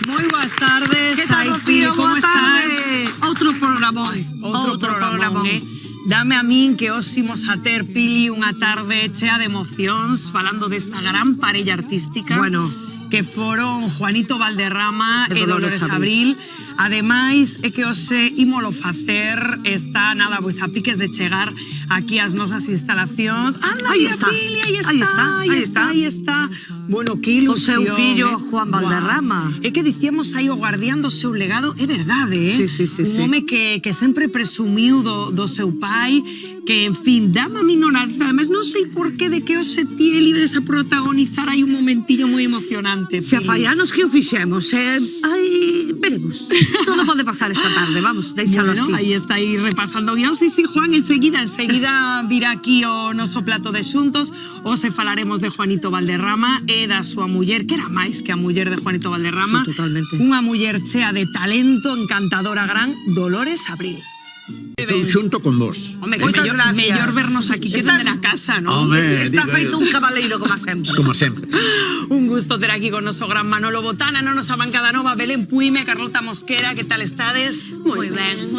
Moi boas tardes. Que tal, Rocío? Como estás? Outro programón. Outro programón, Dame a min que hoxe imos a ter, Pili, unha tarde chea de emocións falando desta gran parella artística que foron Juanito Valderrama e Dolores Abril. Ademais, é que hoxe ímolo facer, está nada, pois a piques de chegar aquí ás nosas instalacións. Anda, aí está, Pili, aí está. Bueno, que ilusión. O seu fillo, Juan Valderrama. É que dicíamos aí o guardián do seu legado, é verdade, Sí. Un home que sempre presumiu do seu pai, que, en fin, dama minoranza. Ademais, non sei por qué de que hoxe ti e libres a protagonizar hai un momentillo moi emocionante. Se fai anos que o fixemos, veremos. Todo pode pasar esta tarde, vamos, deixalo así. Aí está aí repasando o guión. Sí, Juan, enseguida virá aquí o noso plato de xuntos. Hoxe falaremos de Juanito Valderrama e da súa muller, que era máis que a muller de Juanito Valderrama. Sí, totalmente. Unha muller chea de talento, encantadora, gran, Dolores Abril. Estou xunto con vos. Home, Moitas gracias. mellor vernos aquí que donde na casa, non? Está feito un cabaleiro, como sempre. Como sempre. Un gusto ter aquí con noso gran Manolo Botana, na nosa bancada nova, Belén Puime, Carlota Mosquera, que tal estades? Moi ben.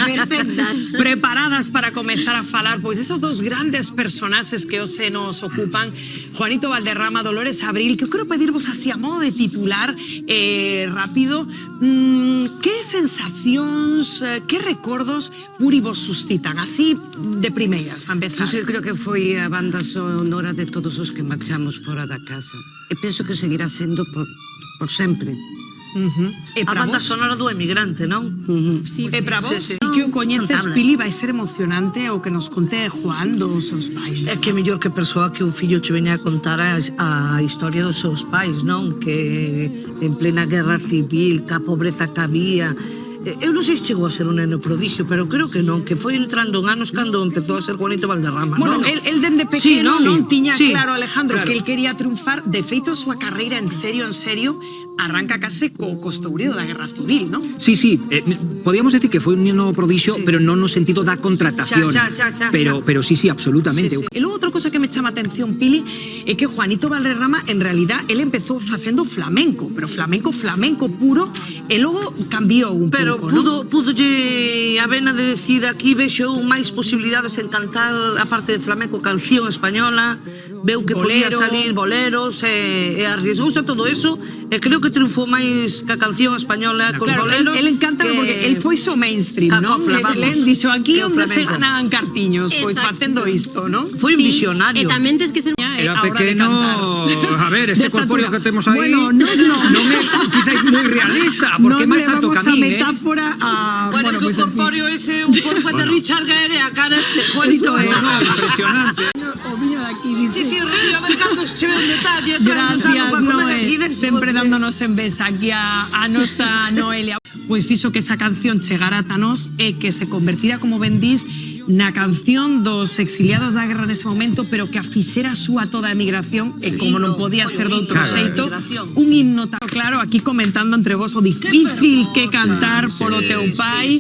Perfectas. Preparadas para comezar a falar, pois, esos dos grandes personaxes que hoxe nos ocupan, Juanito Valderrama, Dolores Abril, que eu quero pedirvos así a modo de titular, rápido, que sensacións, que recordos Puri vos suscitan, así de primeiras, para empezar? Eu creo que foi a banda sonora de todos os que marchamos fora da casa. E penso que seguirá sendo por sempre. E A para banda vos? sonora do emigrante, non? Sí, E para vos? sí. E que o coñeces, Notable. Pili, vai ser emocionante o que nos conte Juan dos seus pais. É que mellor que persoa que un fillo che veña a contar a historia dos seus pais, non? Que en plena guerra civil, que a pobreza que había. Eu non sei se chegou a ser un neno prodigio, pero creo que non, que foi entrando en anos cando empezou a ser Juanito Valderrama. Bueno, non? el dende Sí, pequeno non tiña sí, claro, Alejandro, claro. que el quería triunfar. De feito, a súa carreira en serio, arranca case co costoureo da Guerra Civil, non? Sí, podíamos decir que foi un neno prodixio, pero non no sentido da contratación. Xa. Pero sí, absolutamente. E logo outra cosa que me chama a atención, Pili, é que Juanito Valderrama, en realidad, ele empezou facendo flamenco, pero flamenco puro, e logo cambiou un Pero pouco, non? pudolle a vena de decir aquí vexo máis posibilidades en cantar, a parte de flamenco, canción española, veu que podía Bolero. salir boleros, e arriesgouse a todo eso, e creo que triunfou máis que a canción española con Claro, boleros. él encanta porque él foi so mainstream, que a non? copla, vamos, Él dixo aquí que o onde se flamenco. ganan cartiños, pois Exacto. facendo isto, non? Foi un visionario. E tamén tes que ser Era A hora de pequeno, cantar. a ver, De ese corpóreo estatura. que temos aí Bueno, non é quizás moi realista, porque é máis alto que a Nos min, levamos a metáfora a... Bueno, que o pues, en fin. corpóreo ese, un corpo de Richard Gere, a cara de Juanito Eso é. Valderrama. Impresionante. O viño de aquí, dice. Sí, Rocío, a ver cando se che ve un detalle. Gracias, Noé. Sempre dándonos en besa aquí a nosa Noelia. Pois fixo que esa canción chegara ata nós e que se convertira, como ben dís, na canción dos exiliados da guerra nese momento, pero que a fixera súa toda a emigración, e como non podía ser de outro xeito, un himno tan claro, aquí comentando entre vos o difícil que cantar polo teu pai,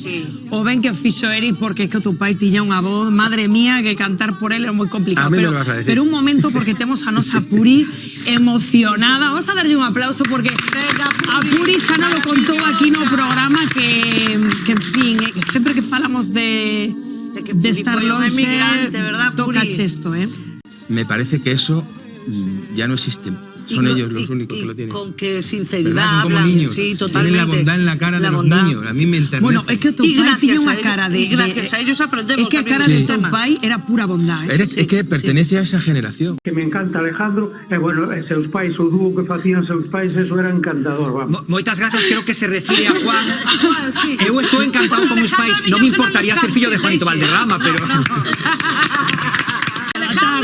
o ben que fixo Eric, porque que o teu pai tiña unha voz, madre mía, que cantar por él era moi complicado. A mí me lo vas a decir. Pero un momento, porque temos a nosa Puri emocionada. Vamos a darlle un aplauso porque a Puri xa non lo contou aquí no programa que en fin, sempre que falamos de estar longe, tocache esto, Me parece que eso ya no existe. Son ellos los únicos que lo tienen. Con que ¿Verdad? sinceridad Son como hablan, niños. sí, Tienen totalmente. la bondad en la cara de los niños. A mí me enternece. Bueno, é que o teu Y pai gracias tiña a unha ellos- cara de... y gracias a ellos aprendemos É que a también cara mucho de teu tema. pai era pura bondade. Es que pertenece a esa generación. Que me encanta Alejandro, e bueno, e seus pais, o dúo que facían seus pais, eso era encantador, vamos. Moitas gracias, creo que se refire a Juan. Eu estou encantado con meus pais. Non me importaría ser fillo de Juanito Valderrama, pero...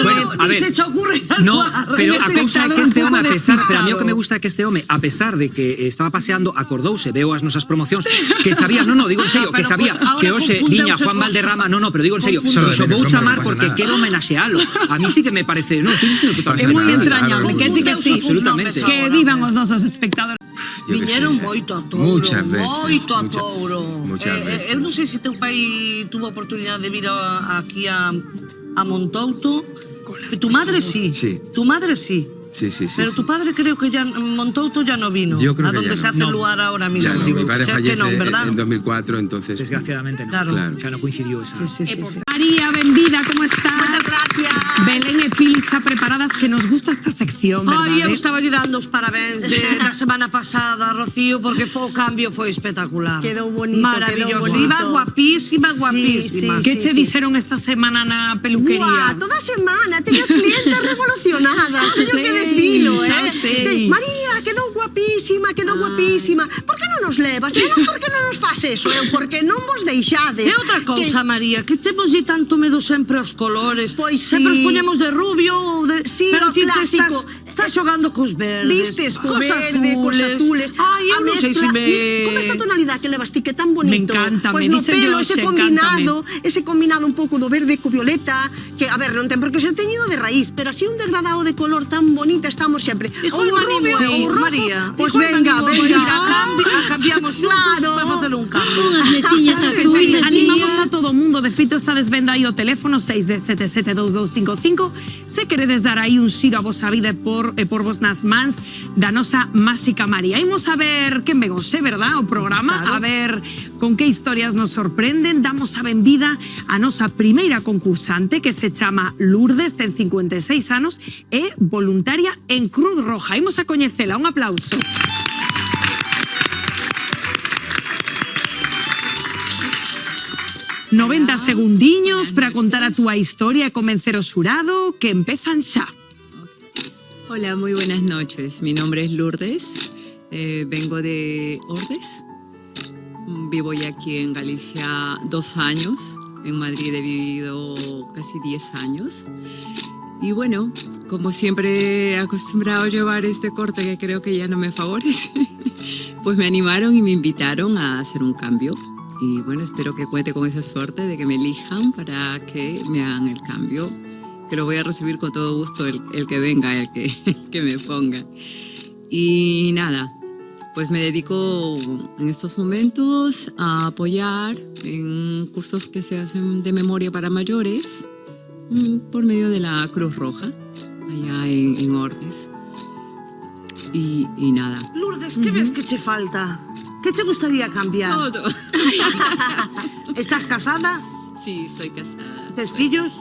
Bueno, a ver, se che ocurre no, algo. pero a cousa é que este home, a pesar, pero a mí o que me despistado. gusta é que este home, a pesar de que estaba paseando, acordouse, veo as nosas promocións, que sabía, digo en serio, que Pero sabía ahora que hoxe viña confundeuse Juan cos- Valderrama, pero digo en serio, Confundeuse. iso vou Hombre, chamar no pasa porque nada. quero homenaxealo. A mí sí que me parece, non, estoy dicindo É totalmente. moi nada, entrañable, claro. que sí que sí. Absolutamente. Que vivan os nosos espectadores. Yo que Viñeron sé, moito a touro, muchas veces, moito a touro. muchas veces. Eu non sei se teu pai tuvo a oportunidade de vir aquí a Montouto. Tu madre sí. Sí. Tu madre sí. Sí, sí, sí. Pero sí. tu padre creo que ya Montouto ya no vino. Yo creo a que donde ya se no. hace No. el lugar ahora mismo. Ya no, digo, mi padre o sea, que fallece no, ¿verdad? en 2004, entonces... Desgraciadamente no. Claro. Claro. O sea, no coincidió esa. Sí, sí, sí, sí. María, benvida, ¿cómo estás? Moitas gracias. Belén e Pilsa preparadas, que nos gusta esta sección, verdade? Ai, eu estaba lle dando os parabéns da semana pasada, Rocío, porque o cambio foi espectacular. Quedou bonito, Maravilloso. quedou bonito. Iba guapísima, guapísima. sí. Que che dixeron esta semana na peluquería? Buah, toda semana teño as clientes revolucionadas, teño que decilo, xa sei. María, quedou guapísima, Por que non nos levas? E non, por que non nos faz eso? Porque non vos deixades. E outra cousa, María, que temoslle tanto medo sempre aos colores. Pois Sempre sí. os poñemos de rubio ou de... Sí, pero o ti te clásico. estás xogando cos verdes. Vistes co cos verde, cos azules. Ai, eu A non sei se mezcla- me... Como esta tonalidade que levas ti, que é tan bonito. Me encanta, Pois me no dicen pelo, yo, ese combinado un pouco do verde co violeta, que, a ver, non ten por que ser teñido de raíz, pero así un degradado de color tan bonita estamos sempre. Igual Ou o me animo, rubio, sí, ou o rojo. María. Pois Igual me venga, animo a ir a cambiamos xuntos Claro. para facer un cambio. Unhas mechiñas Sí, azuis aquí. animamos a todo o mundo. De feito, estades vendo aí o teléfono 6772255. Se queredes dar aí un xiro a vosa vida e por vos nas mans da nosa máxica María. Imos a ver quen ven hoxe, verdad? O programa, Claro. a ver con que historias nos sorprenden. Damos a benvida a nosa primeira concursante, que se chama Lourdes, ten 56 anos, e voluntaria en Cruz Roja. Imos a coñecela. Un aplauso. 90 segundiños para contar a túa historia e convencer o xurado, que empezan xa. Hola, muy buenas noches. Mi nombre es Lourdes. Vengo de Ordes. Vivo ya aquí en Galicia 2 años. En Madrid he vivido casi 10 años. Y bueno, como siempre he acostumbrado a llevar este corte que creo que ya no me favorece, pues me animaron y me invitaron a hacer un cambio. Y bueno, espero que cuente con esa suerte de que me elijan para que me hagan el cambio, que lo voy a recibir con todo gusto el que venga, el que me ponga. Y nada, pues me dedico en estos momentos a apoyar en cursos que se hacen de memoria para mayores por medio de la Cruz Roja, allá en Ordes. Y nada. Lourdes, que ves que che falta? Que che gustaría cambiar? Todo. Estás casada? Sí, soy casada. Tes fillos?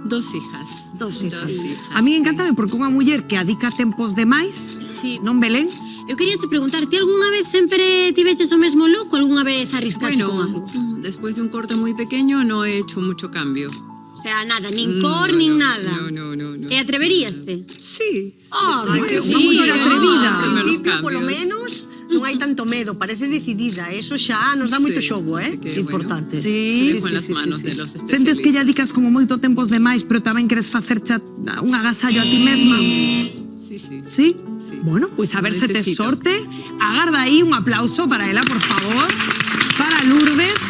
2 hijas. 2 hijas. A mí encantame porque unha muller que adica tempos demais, Sí. non, Belén? Eu quería te preguntar, ti algunha vez sempre tiveches o mesmo look ou algunha vez arriscache con algo? Bueno, después de un corte muy pequeño no he hecho mucho cambio. O sea, nada, nin cor, nin nada. No. E atreveríaste? Sí. Ay, que sí, unha muller atrevida. Ao Hacerme los principio, polo cambios. menos, non hai tanto medo, parece decidida. Eso xa nos dá moito Sí, xogo, así que, Importante. Bueno, Sí, dejo en las manos de los especialistas. Sentes que lle adicas como moito tempos demais, pero tamén queres facer un agasallo a ti mesma? Sí, sí. Sí? Sí. Bueno, pois a ver se tes Necesito. sorte. Agarda aí un aplauso para ela, por favor. Para Lourdes.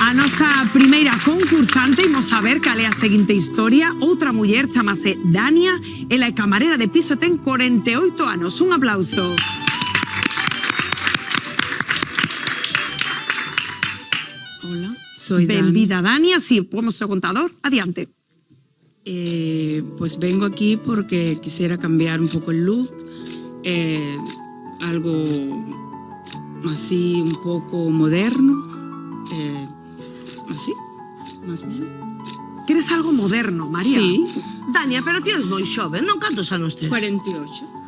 A nosa primeira concursante, imos a ver cal é a seguinte historia. Outra muller chamase Dania, ela é camarera de piso, ten 48 anos. Un aplauso. Hola, soy Dan. Benvida, Dania. Sí, pomos o contador. Adiante. Pues vengo aquí porque quisiera cambiar un poco el look, algo así un poco moderno, así, más bien. Queres algo moderno, María? Sí, Dania, pero ti eres moi xoven, non? Cantos anos tes? 48.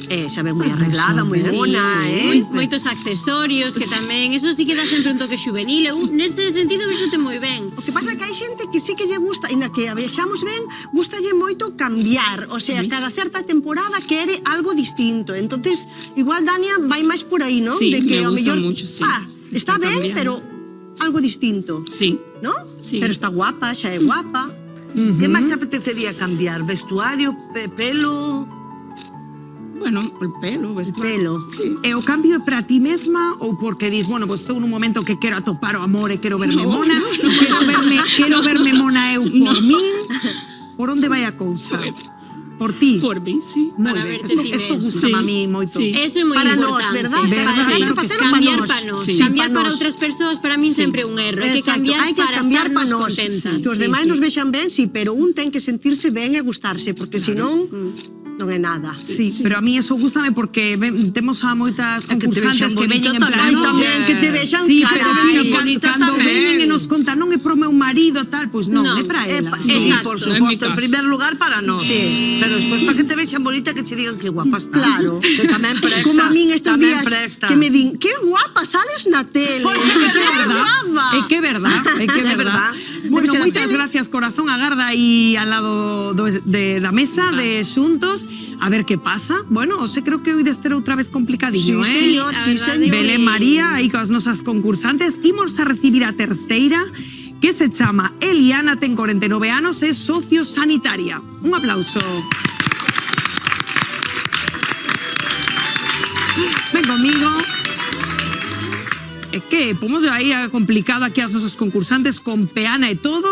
Xa ve moi arreglada, moi Sí, bona, sí. Moitos accesorios que tamén, eso sí que dá sempre un toque juvenil. Eu nese sentido vexote moi ben. O que pasa é que hai xente que sí que lle gusta, ainda que a vexamos ben, gustalle moito cambiar, o sea, ¿Ves? cada certa temporada quere algo distinto. Entonces, igual Dania vai máis por aí, ¿no? Sí, de que me ao gusta mellor, mucho, sí. está Está ben, cambiando. pero algo distinto, Sí, ¿no? Sí. Pero está guapa, xa é guapa. Que máis te apetecería cambiar? Vestuario, pelo? bueno, el pelo, vestuario. Pelo. Sí. E o cambio é para ti mesma ou porque dis, bueno, pues estou nun momento que quero atopar o amor e quero verme mona, quero verme mona eu por min? Por onde vai a cousa? Pues, Por ti. Por mí, sí. Moi Para ben. verte ti Esto mesmo. gusta Sí. a mí moito. Sí. Eso é moi Para nós, importante. verdad? Verdad, Hai que claro que facelo sí. para Cambiar nós. para nós. Sí. Cambiar Pa para nós. outras persoas para min sempre é un erro. Hai que Exacto, cambiar hai que para cambiar para estarnos nós. contentas. Que os demais nos vexan ben, sí, pero un ten que sentirse ben e gustarse, porque senón non é nada. Sí, pero a mí eso gústame porque temos a moitas que te concursantes vexan que veñen en bonita plan... Ai, tamén. tamén, que te vexan Sí, pero carai. cando veñen e nos contan non é pro meu marido tal, pois non, Non, é para ela. Sí, Exacto. por En mi supuesto, en caso. primer lugar para nós. Sí. Pero despois para que te vexan bonita que che digan que guapa estás. Claro. Que tamén presta. Como a min estes tamén días presta. que me din, que guapa sales na tele. Pois é que que guapa. É que é verdad, é que é É verdad. verdad. Bueno, Debe ser a moitas tele. gracias, corazón. Agarda aí al lado da mesa de xuntos. A ver que pasa. Bueno, hoxe creo que hoy de ter outra vez complicadiño, Sí, eh? señor, a sí, verdade señor. Belén María, aí coas nosas concursantes. Imos a recibir a terceira, que se chama Eliana, ten 49 anos, é sociosanitaria. Un aplauso. Ven comigo. É que pomos aí a complicado aquí as nosas concursantes con peana e todo.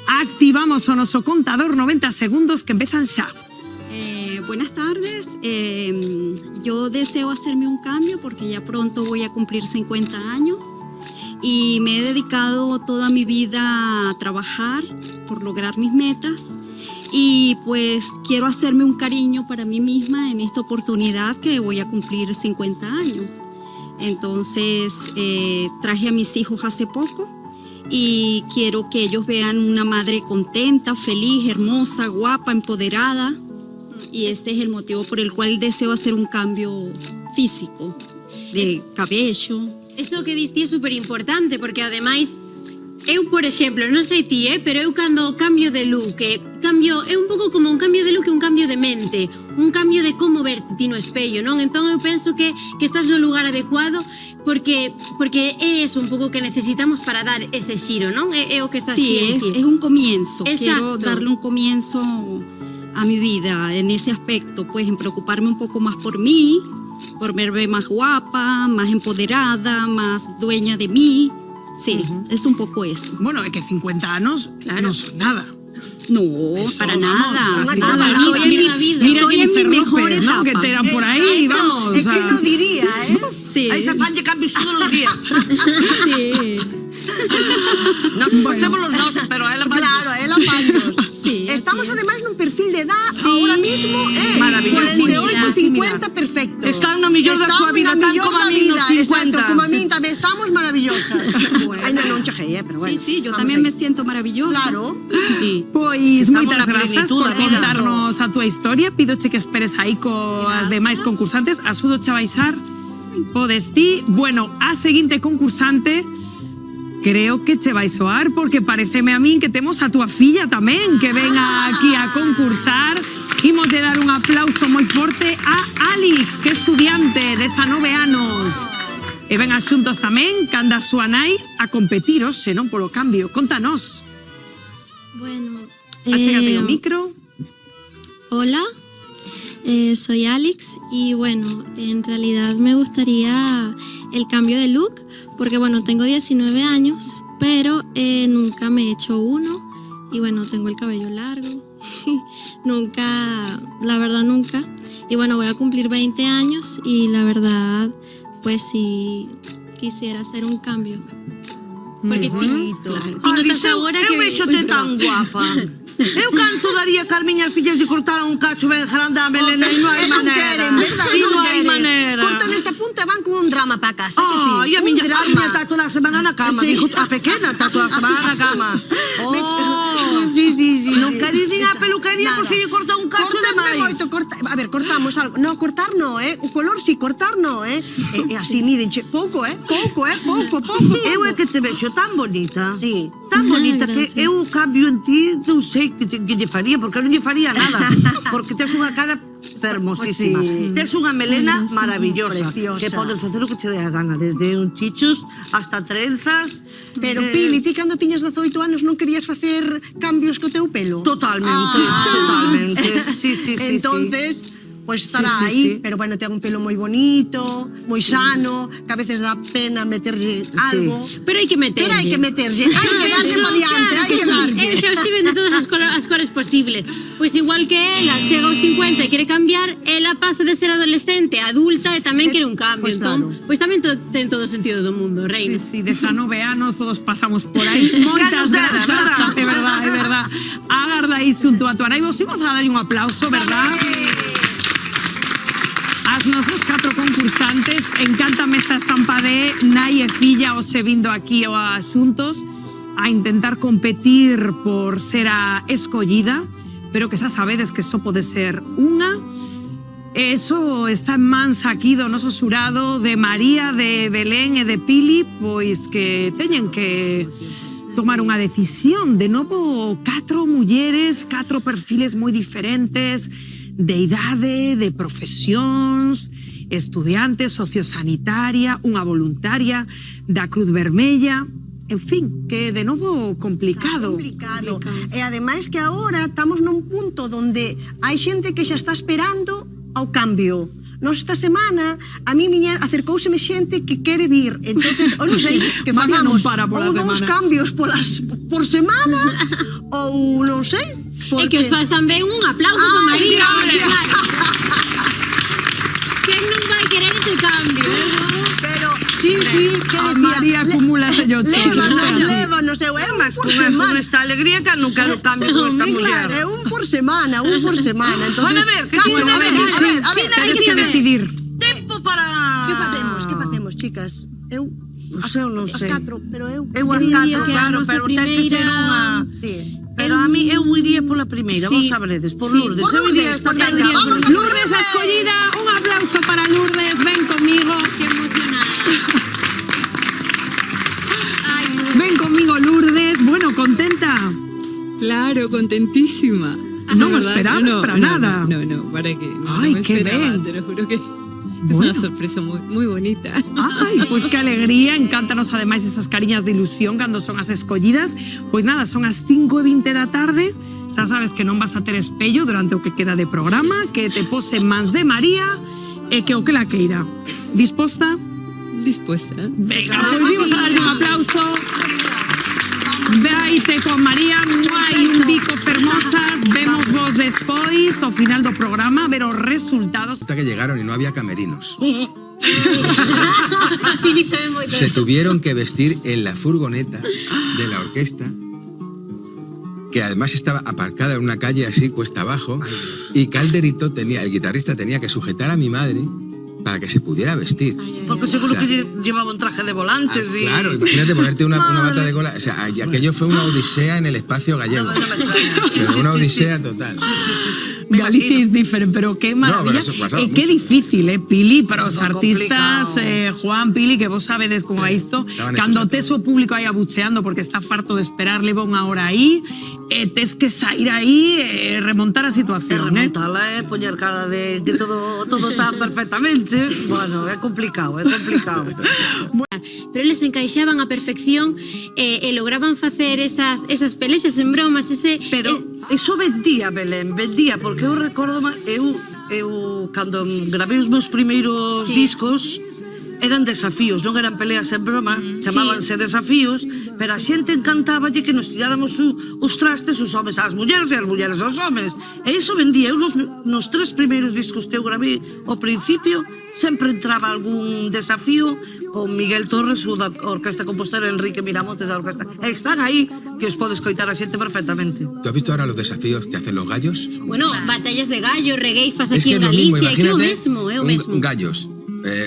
Activamos o noso contador 90 segundos que empezan xa. Buenas tardes. Yo deseo hacerme un cambio porque ya pronto voy a cumplir 50 años y me he dedicado toda mi vida a trabajar por lograr mis metas y pues quiero hacerme un cariño para mí misma en esta oportunidad que voy a cumplir 50 años. Entonces traje a mis hijos hace poco y quiero que ellos vean una madre contenta, feliz, hermosa, guapa, empoderada. Y este es el motivo por el cual deseo hacer un cambio físico, de cabello. Eso que diste é super importante porque ademais eu, por exemplo, non sei ti, pero eu cando cambio de look, cambio, é un pouco como un cambio de look e un cambio de mente, un cambio de como verte ti no espello, non? Entón eu penso que estás no lugar adecuado porque é eso un pouco que necesitamos para dar ese xiro, non? É o que estás Sí, dicindo. es un comienzo. Quiero Exacto. darle un comienzo a mi vida en ese aspecto, pues en preocuparme un poco más por mí, por verme más guapa, más empoderada, más dueña de mí. Sí, es un poco eso. Bueno, é que 50 anos Claro. non son nada. No, Eso, para vamos, nada. a Nada, vida, estoy en mi- mira vida. Mira estoy en mi Jennifer mejor López, ¿no? etapa. Que te eran por ahí, Eso, vamos. É que non diría, Sí, A esa fan lle cambios todos los días. sí. Nos facemos los dos, pero a ela fan. Claro, a ela fallos. Sí, así Estamos es. ademais nun perfil de edad ahora mismo, Maravilloso. 48, Sí, 50, perfecto. Están no millor da súa vida, tan como a mí nos 50. Exacto, como a mí tamén estamos maravillosas. Bueno. Ainda non chegei, pero bueno. Sí, sí, yo vamos también aí. me siento maravillosa. Claro. Sí. Pois Estamos moitas na grazas plenitud por da vida. contarnos a túa historia. Pídoche que esperes aí coas Gracias. demais concursantes. Axúdoche a baixar. Podes ti. Bueno, a seguinte concursante creo que che vai soar porque pareceme a min que temos a túa filla tamén que venga aquí a concursar. Imos de dar un aplauso moi forte a Alex, que é estudiante, 19 anos. E ven xuntos tamén, canda a súa nai a competir hoxe, non polo cambio. Contanos. Bueno, Achégate o micro. hola, soy Alex y bueno, en realidad me gustaría el cambio de look porque bueno, tengo 19 años, pero nunca me he hecho uno y bueno, tengo el cabello largo, nunca, la verdad nunca. Y bueno, voy a cumplir 20 años y la verdad, pues sí, quisiera hacer un cambio. Porque ti, claro, ti notas agora que... Eu vexote tan guapa. Eu canto daría Carmiña as fillas de cortaran un cacho ben grande a melena e non hai Non maneira. queren, verdad? E non Non hai queren. maneira. Cortan esta punta e van con un drama para casa, que sí? Oh, e a Un miña drama. está toda a semana na cama. Sí. Dijo, a pequena está toda a semana na cama. Oh, Sí, sí, sí. non sí. queres nin a peluquería Nada. por si lle corta un cacho de Cortasme máis. moito, a ver, cortamos algo. No, cortar no, o color si, cortar no, E así mídenche, pouco, pouco, pouco. Eu é que te vexo tan bonita. Sí. Tan bonita que Gracias. eu cambio en ti, non sei que lle faría, porque eu non lle faría nada, porque tes unha cara fermosísima. Sí. Tes unha melena Gracias. maravillosa, Preciosa. que podes facer o que te dé a gana, desde un chichos hasta trenzas. Pero, Pili, ti cando tiñas 18 anos non querías facer cambios co teu pelo? Totalmente, totalmente. Sí, sí, sí. Entonces, pois estará aí, pero bueno, ten un pelo moi bonito, moi sano, que a veces dá pena meterlle algo. Pero hai que meterlle. Hai que darlle para diante, hai que darlle. Xa estiven de todas as cores posibles. Pois igual que ela chega aos 50 e quere cambiar, ela pasa de ser adolescente a adulta e tamén quere un cambio. Entón, pois tamén ten todo o sentido do mundo, Reina. Sí, 19 anos, todos pasamos por aí. Moitas grazas, é verdad. Agarda aí xunto a tua nai. Vos imos a dar un aplauso, verdad? As nosas 4 concursantes, encántame esta estampa de nai e filla ose vindo aquí a xuntos a intentar competir por ser a escollida, pero que xa sabedes que só pode ser unha. Eso está en mans aquí do noso xurado de María, de Belén e de Pili, pois que teñen que tomar unha decisión. De novo, 4 mulleres, 4 perfiles moi diferentes, de idade, de profesións, estudiantes, sociosanitaria, unha voluntaria da Cruz Vermella. En fin, que de novo complicado. Complicado. E ademais que agora estamos nun punto onde hai xente que xa está esperando ao cambio. Nos esta semana, a mi miña acercouseme xente que quere vir. Entonces, non sei, que facamos ou 2 cambios por semana, ou non sei. E que os faz tamén un aplauso para María. Quen non vai querer ese cambio, Pero, sí, que a María acumula sellos. Lévanos, eu é Mas con esta alegría que non quero cambio con esta muller. É un por semana. Entonces, bueno, a ver, que tenes que decidir. Tempo para... Que facemos, chicas? Eu non sei. As 4, pero eu... Eu as 4, claro, pero ten que ser unha... Pero a mí eu iría pola primeira, vos sabredes, por Lourdes. Eu iría esta tarde. Lourdes a escollida, un aplauso para Lourdes, ven conmigo. Qué emocionada. Ven conmigo, Lourdes. Bueno, ¿contenta? Claro, contentísima. Non me esperabas para nada. No, ¿para qué? No, Ay, no me qué esperaba, ben. te lo juro que... Bueno. Es una sorpresa muy bonita. Ay, pues qué alegría, encántanos ademais esas cariñas de ilusión cando son as escollidas. Pois nada, son as 5:20 da tarde, xa sabes que non vas a ter espello durante o que queda de programa, que te pose en mans de María e que o que la queira. Disposta? Dispuesta. Venga, pois vimos a darle un aplauso. Daite con María, hai un bico fermosas, vemos vos despois, ao final do programa, ver os resultados. Hasta que llegaron y no había camerinos. Pili se ve moi Se tuvieron que vestir en la furgoneta de la orquesta, que además estaba aparcada en una calle así, cuesta abajo, y Calderito el guitarrista tenía que sujetar a mi madre para que se pudiera vestir. Porque seguro que llevaba un traje de volantes. Claro, imagínate ponerte una bata de cola. O sea, aquello fue una odisea en el espacio gallego. Pero una odisea total. Galicia es diferente, pero qué maravilla. Y qué difícil, Pili, para los artistas, Juan, Pili, que vos sabedes como a isto, cando tes o público aí abucheando porque está farto de esperar, leva unha hora aí, tes que sair aí e remontar a situación. Remontarla, poñer cara de que todo está perfectamente. Bueno, é complicado, Pero eles encaixaban a perfección e lograban facer esas pelexas en bromas, Pero eso vendía, Belén, porque eu recordo, eu cando gravei os meus primeiros discos, eran desafíos, non eran peleas en broma, chamábanse desafíos, pero a xente encantáballe que nos tiráramos os trastes, os homes ás mulleres e as mulleres aos homes. E iso vendía. Eu nos 3 primeiros discos que eu gravei ao principio, sempre entraba algún desafío con Miguel Torres, o da Orquesta Compostela, Enrique Miramonte da Orquesta. E están aí, que os pode escoitar a xente perfectamente. ¿Tú has visto ahora los desafíos que hacen los gallos? Bueno, batallas de gallos, regueifas aquí en Galicia, é o mesmo, é o mesmo. Gallos.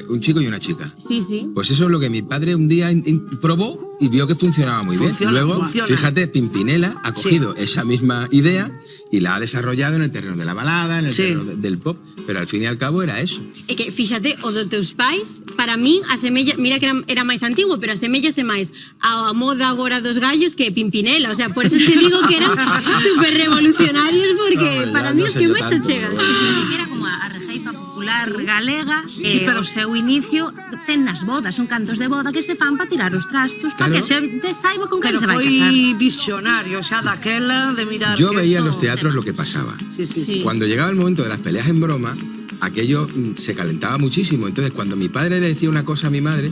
Un chico y una chica. Sí, sí. Pues eso es lo que mi padre un día probó y vio que funcionaba muy bien. Luego, fíjate, Pimpinela ha cogido esa misma idea y la ha desarrollado en el terreno de la balada, en el terreno del pop, pero al fin y al cabo era eso. É que, fíxate, o dos teus pais, para min, a semella, mira que era máis antigo, pero a semellase máis a moda agora dos gallos que Pimpinela, o sea, por eso te digo que eran super revolucionarios, porque para mí os que máis se chegan. Era como a rexeifa popular galega, pero o seu inicio ten nas bodas, son cantos de boda que se fan para tirar os trastos, para que a xente saiba con quen se vai casar. Pero foi visionario, xa daquela de mirar. Yo veía en los teatros lo que pasaba. Cuando llegaba el momento de las peleas en broma, aquello se calentaba muchísimo. Entonces, cuando mi padre le decía una cosa a mi madre,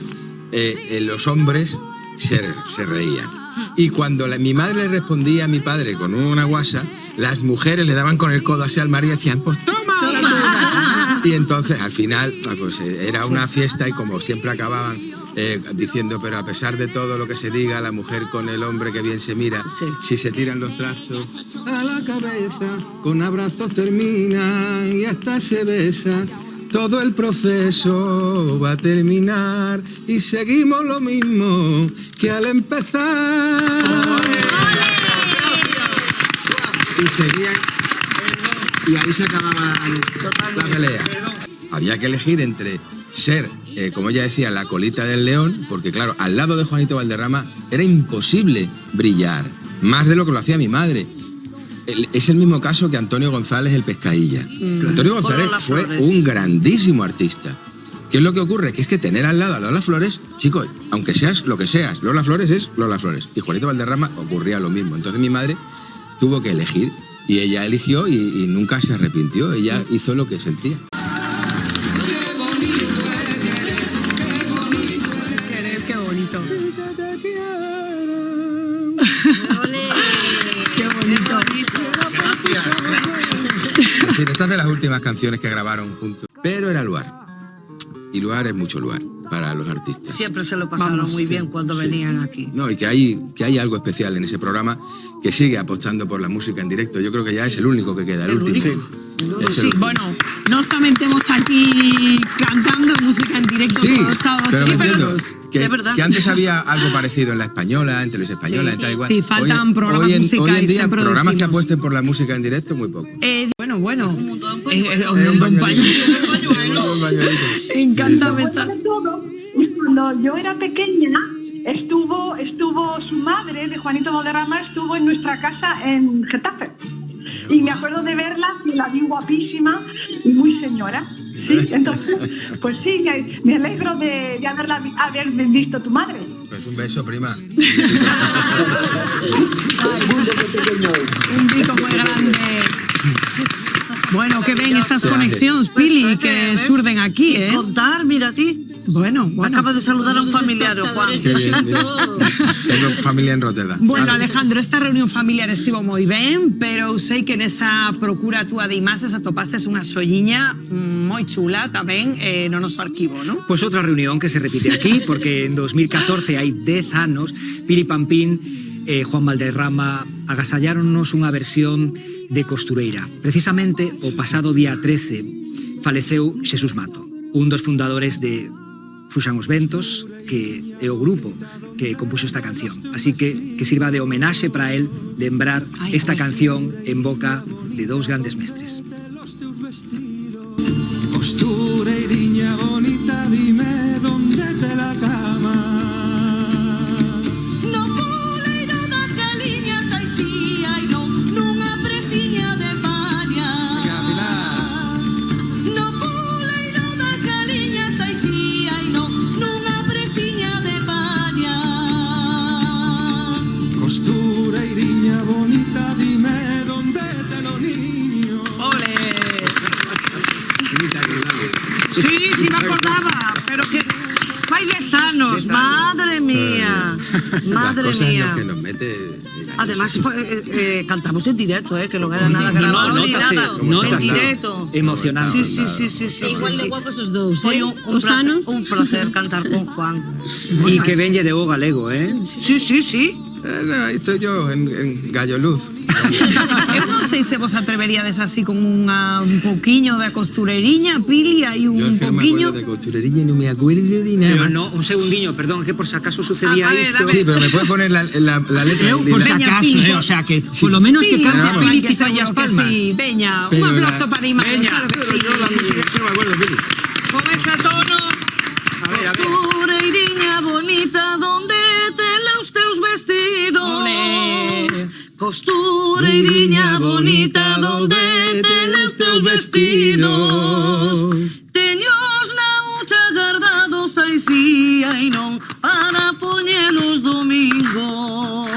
los hombres se reían. Y cuando mi madre le respondía a mi padre con una guasa, las mujeres le daban con el codo así al marido y decían, pues toma. Y entonces, al final, pues era una fiesta y como siempre acababan diciendo, pero a pesar de todo lo que se diga, la mujer con el hombre que bien se mira, si se tiran los trastos a la cabeza, con abrazos terminan y hasta se besa. Todo el proceso va a terminar y seguimos lo mismo que al empezar. Y seguían, y ahí se acababa la pelea. Había que elegir entre ser, como ella decía, la colita del león, porque claro, al lado de Juanito Valderrama era imposible brillar, más de lo que lo hacía mi madre. Es el mismo caso que Antonio González, el Pescailla. Antonio González fue un grandísimo artista. ¿Qué es lo que ocurre? Que es que tener al lado a Lola Flores, chicos, aunque seas lo que seas, Lola Flores es Lola Flores. Y Juanito Valderrama ocurría lo mismo. Entonces mi madre tuvo que elegir y ella eligió y nunca se arrepintió. Ella hizo lo que sentía. Qué bonito. Es decir, esta es de las últimas canciones que grabaron juntos. Pero era Luar. Y Luar es mucho lugar para los artistas. Siempre se lo pasaron muy bien cuando venían aquí. No, y que hay algo especial en ese programa que sigue apostando por la música en directo. Yo creo que ya es el único que queda, el último. Sí, bueno, nos también estamos aquí cantando música en directo todos los sábados. Pero Sí, que antes había algo parecido en La Española, en Televisión Española, en tal igual. Sí, faltan programas musicales. Hoy en día, siempre programas que decimos. apuesten por la música en directo, muy poco. Bueno. Un pañuelito. Encántame estás. Cuando yo era pequeña, estuvo su madre, de Juanito Valderrama, estuvo en nuestra casa en Getafe. Y me acuerdo de verla, y la vi guapísima y muy señora. Sí, entonces, pues sí, me alegro de haber visto a tu madre. Pues un beso, prima. Un pico muy grande. Bueno, que ven estas conexiones, Pili, que surden aquí, Sin contar, mira a ti. Bueno. Acaba de saludar a un familiar, Juan. Qué bien, mira. Tengo familia en Rotterdam. Bueno, Alejandro, esta reunión familiar estivo moi ben, pero sei que nesa procura túa de imaxes atopastes unha solliña moi chula tamén no noso arquivo, non? Pues otra reunión que se repite aquí, porque en 2014, hai 10 anos, Pili Pampín e Juan Valderrama agasalláronnos unha versión de Costureira. Precisamente, o pasado día 13, faleceu Xesús Mato, un dos fundadores de Fuxan os Ventos, que é o grupo que compuxo esta canción. Así que sirva de homenaxe para él lembrar esta canción en boca de dous grandes mestres. Costureiriña bonita, dime dónde te la cama. No poleiro das galiñas, ai si, ai non, nunha presiña de pañas. No poleiro das galiñas, ai si, ai non, nunha presiña de pañas. Costureiriña bonita, dime dónde te lo niño. ¡Ole! Sí, me acordaba, pero que fai 10 anos, madre mía, madre Las cosas mía. en las que nos mete. Además cantamos en directo, que no era nada grabado ni nada, en directo. Emocionado. Sí. Igual de guapos os dous, Foi un placer cantar con Juan. E que venlle de o galego, Sí. No, estoy yo en Gallo Luz. Eu non sei se vos atreveríades así con un pouquiño de costureiriña, Pili, hai un pouquiño. De costureiriña y no me acuerdo de nada. Pero no, un segundiño, perdón, que por si acaso sucedía esto. Sí, pero me puedes poner la letra. Por si acaso, o sea que por lo menos que cante Pili quizá las palmas. Sí, veña, un aplauso para Imagen, claro que sí. Yo la música es que no me acuerdo, Pili. Con ese tono. Costureiriña bonita, donde tela os teus vestidos. Costureiriña bonita, donde tela os teus vestidos. Teños na hucha guardados, ai si, ai non, para poñelos domingos.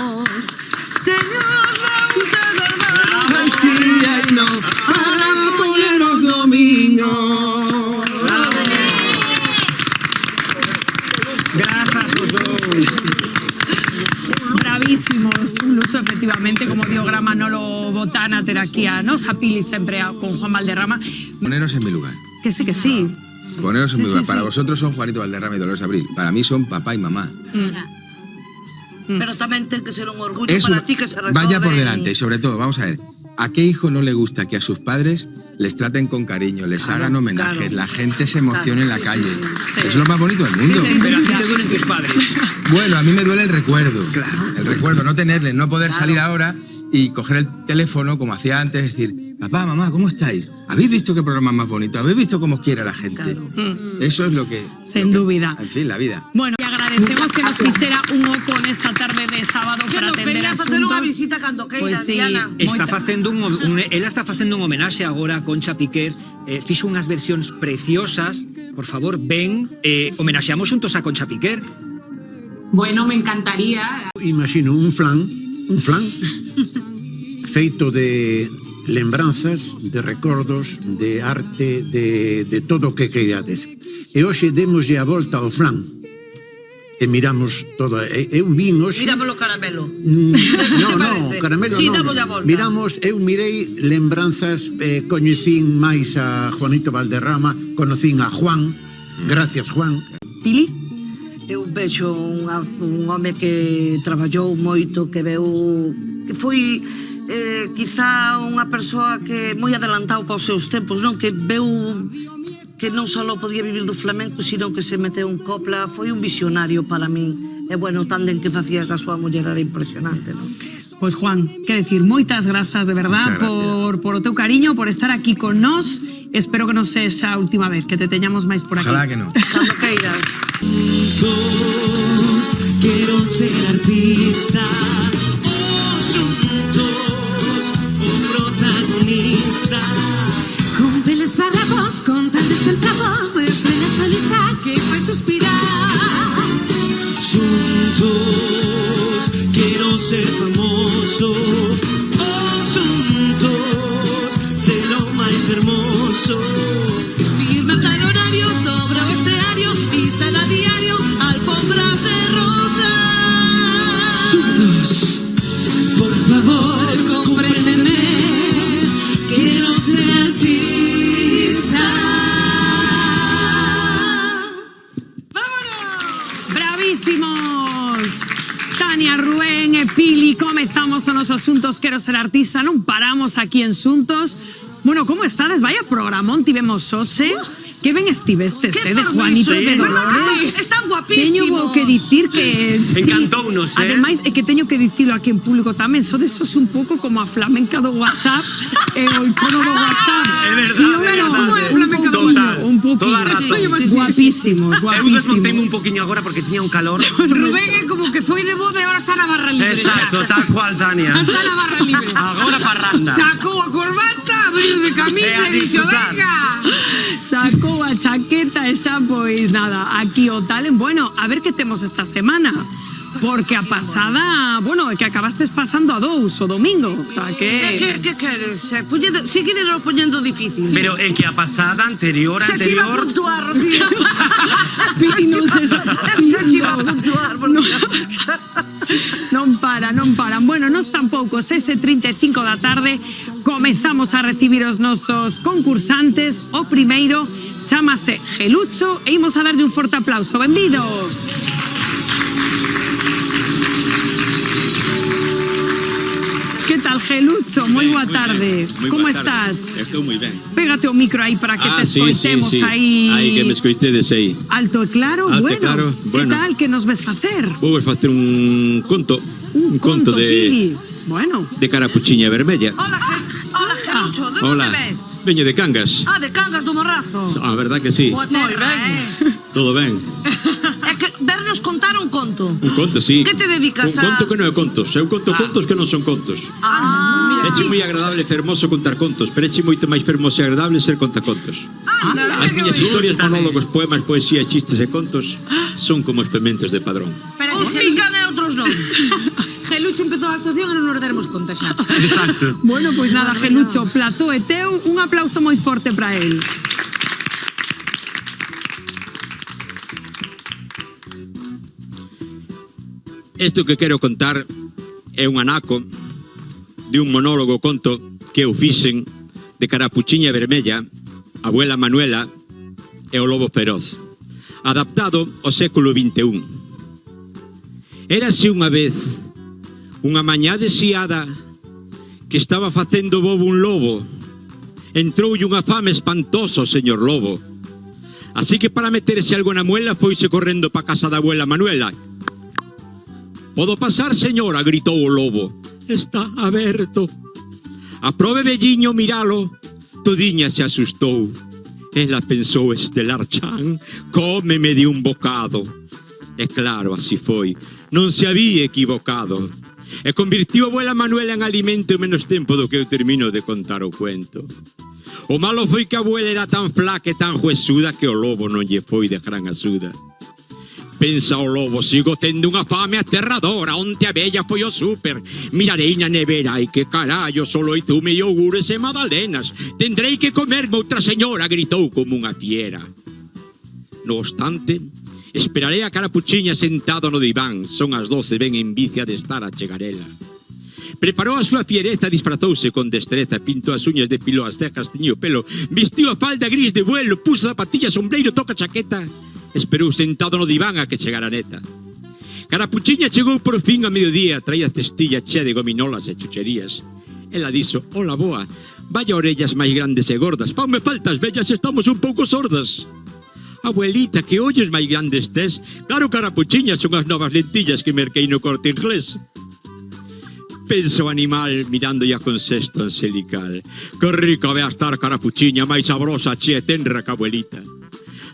Teños na hucha guardados, Ai si, ai non, para poñelos domingos. Grazas vos dous. Bravísimos, un luso, efectivamente, como digo Manolo Botana, ter aquí a nosa Pili sempre con Juan Valderrama. Poneros en mi lugar. Que sí, que sí. Poneros en mi Sí, lugar. sí, Para sí. vosotros son Juanito Valderrama y Dolores Abril. Para mí son papá y mamá. Pero tamén ten que ser un orgullo Eso para ti que se recorden. vaya por delante. Y sobre todo, vamos a ver, ¿a qué hijo no le gusta que a sus padres les traten con cariño, les hagan homenajes, la gente se emocione en la calle? Eso es lo más bonito del mundo. Pero a ti te duelen tus padres. Bueno, a mí me duele el recuerdo. El recuerdo, no tenerles, no poder salir ahora y coger el teléfono como hacía antes, decir, papá, mamá, ¿cómo estáis? ¿Habéis visto qué programa más bonito? ¿Habéis visto cómo quiere la gente? Eso es lo que... Sin dúbida. En fin, la vida. Bueno, y agradecemos que nos fixera un oco nesta tarde de sábado Que para nos atender veña a facer unha asuntos. visita cando queira, Pues sí, Diana. Ela está facendo un homenaxe agora a Concha Piquer. Fixo unhas versións preciosas. Por favor, ven, homenaxeamos xuntos a Concha Piquer. Bueno, me encantaría. Imagino un flan feito de lembranzas, de recordos, de arte, de todo o que queirades. E hoxe demoslle a volta ao flan. E miramos toda... Eu vin hoxe... Mirámoslo caramelo. No, caramelo Sí, non. dámoslle a volta. Miramos, eu mirei lembranzas, coñecín máis a Juanito Valderrama, conocín a Juan, gracias Juan. Pili? Eu vexo un home que traballou moito, que veu... que foi quizá unha persoa que moi adelantado para os seus tempos, non? Que veu que non só podía vivir do flamenco, sino que se meteu en copla, foi un visionario para min. E bueno, tan den que facía que a súa muller era impresionante, non? Pues Juan, que decir, moitas grazas de verdad por o teu cariño, por estar aquí con nós. Espero que non sexa a última vez que te teñamos máis por aquí. Ojalá que no. Cando queiras. Juntos quiero ser artista, juntos un protagonista. Con peles farragos, con tantos centavos de estrella solista que fue suspirar. Juntos quiero ser famoso, juntos ser lo más hermoso. Firmar tal horario sobre o escenario, pisar a diario alfombras de rosas. Juntos, por favor, compréndeme, quiero ser artista. Bravísimos! Tania, Rubén e Pili, comezamos os nosos asuntos. Quero ser artista, non paramos aquí en Xuntos. Bueno, como estades? Vaya programón tivemos hoxe. Que ben estivestes, de Juanito e de Dolores. Están guapísimos. Teño que dicir que... Encantounos, Ademais, é que teño que dicilo aquí en público tamén. Sodes un pouco como a flamenca do WhatsApp e o icono do WhatsApp. É verdade, Sí, é verdade. como é flamenca do Total, un poquinho. toda razón. Guapísimos, Eu guapísimos. desmonteime un poquinho agora porque tiña un calor. Rubén é como que foi de boda e ahora está na barra libre. Exacto, tal cual, Tania. Está na barra libre. Agora parranda. Sacou a corbata, abriu de camisa e dixo, venga. Sacou a chaqueta e xa, pois nada, aquí o talen. Bueno, a ver que temos esta semana. Porque a pasada, bueno, que acabastes pasando a 2 o domingo. O sea, que... Que queres? Seguirlo poñendo difícil. Pero é que a pasada anterior. Se te iba a puntuar, Rocío. Pili, non se así. Se te iba a puntuar. Non paran. Bueno, nos tampouco, 6:35 da tarde, comezamos a recibir os nosos concursantes. O primeiro chámase Gelucho e imos a darlle un forte aplauso. Benvido. Que tal, Gelucho? Moi boa tarde. Como estás? Estou moi ben. Pégate o micro aí para que te sí, escoitemos sí. aí. Aí que me escoitedes aí. Alto e claro, Alto e bueno. claro, Que bueno. tal, que nos ves facer? Vou facer un conto. Un conto Pili. Bueno. de carapuchiña vermella. Hola, Gelucho, de Hola. onde ves? Veño de Cangas. Ah, de Cangas do Morrazo. A verdad que sí. Moi ben. Todo ben. É que vernos contar un conto. Un conto, sí. Que te dedicas Un conto que non é contos. Eu conto contos que non son contos. Eche moi agradable e fermoso contar contos, pero eche moito máis fermoso e agradable ser contacontos. As miñas historias, monólogos, poemas, poesía, chistes e contos son como experimentos de padrón. Uns pican e outros non. Gelucho empezou a actuación e non nos dermos conta xa. Exacto. Bueno, pois nada, Gelucho, plató e teu, un aplauso moi forte para él. Isto que quero contar é un anaco de un monólogo conto que eu fixen de Carapuchiña Vermella, Abuela Manuela e o Lobo Feroz, adaptado ao século XXI. Érase unha vez unha mañá deshiada que estaba facendo bobo un lobo. Entroulle unha fame espantosa o señor lobo. Así que para meterse algo na muela foise correndo pa casa da abuela Manuela. «Podo pasar, señora?», gritou o lobo. «Está aberto». Aprobe velliño miralo. Todiña se asustou. Ela pensou, Estelar Chan, cómeme de un bocado. E claro, así foi. Non se había equivocado. E convirtió a abuela Manuela en alimento en menos tempo do que eu termino de contar o cuento. O malo foi que a abuela era tan flaca e tan huesuda que o lobo non lle foi de gran axuda. Pensa o lobo, sigo tendo unha fame aterradora. Onte a bella foi ao súper. Mirarei na nevera, ai que carallo, solo hai zume, iogures e magdalenas. Tendrei que comerme outra señora, gritou como unha fiera. No obstante, esperarei a Carapuchiña sentado no diván. Son as 12, ben en vicia de estar a chegarela. Preparou a súa fiereza, disfrazouse con destreza, pintou as uñas, depilou as cejas, tiñou o pelo, vestiu a falda gris de vuelo, puso zapatillas, sombreiro, toca chaqueta. Esperou sentado no diván a que chegara neta. Carapuchiña chegou por fin a mediodía, traía cestilla chea de gominolas e chucherías. Ela dixo, hola boa, vaya orellas máis grandes e gordas, me faltas bellas, estamos un pouco sordas. Abuelita, que ollos máis grandes tes? Claro, Carapuchiña, son as novas lentillas que merquei no Corte Inglés. Pensa o animal mirándolla con cesto angelical. Que rica vai a estar Carapuchiña, máis sabrosa, chea e tenra que abuelita.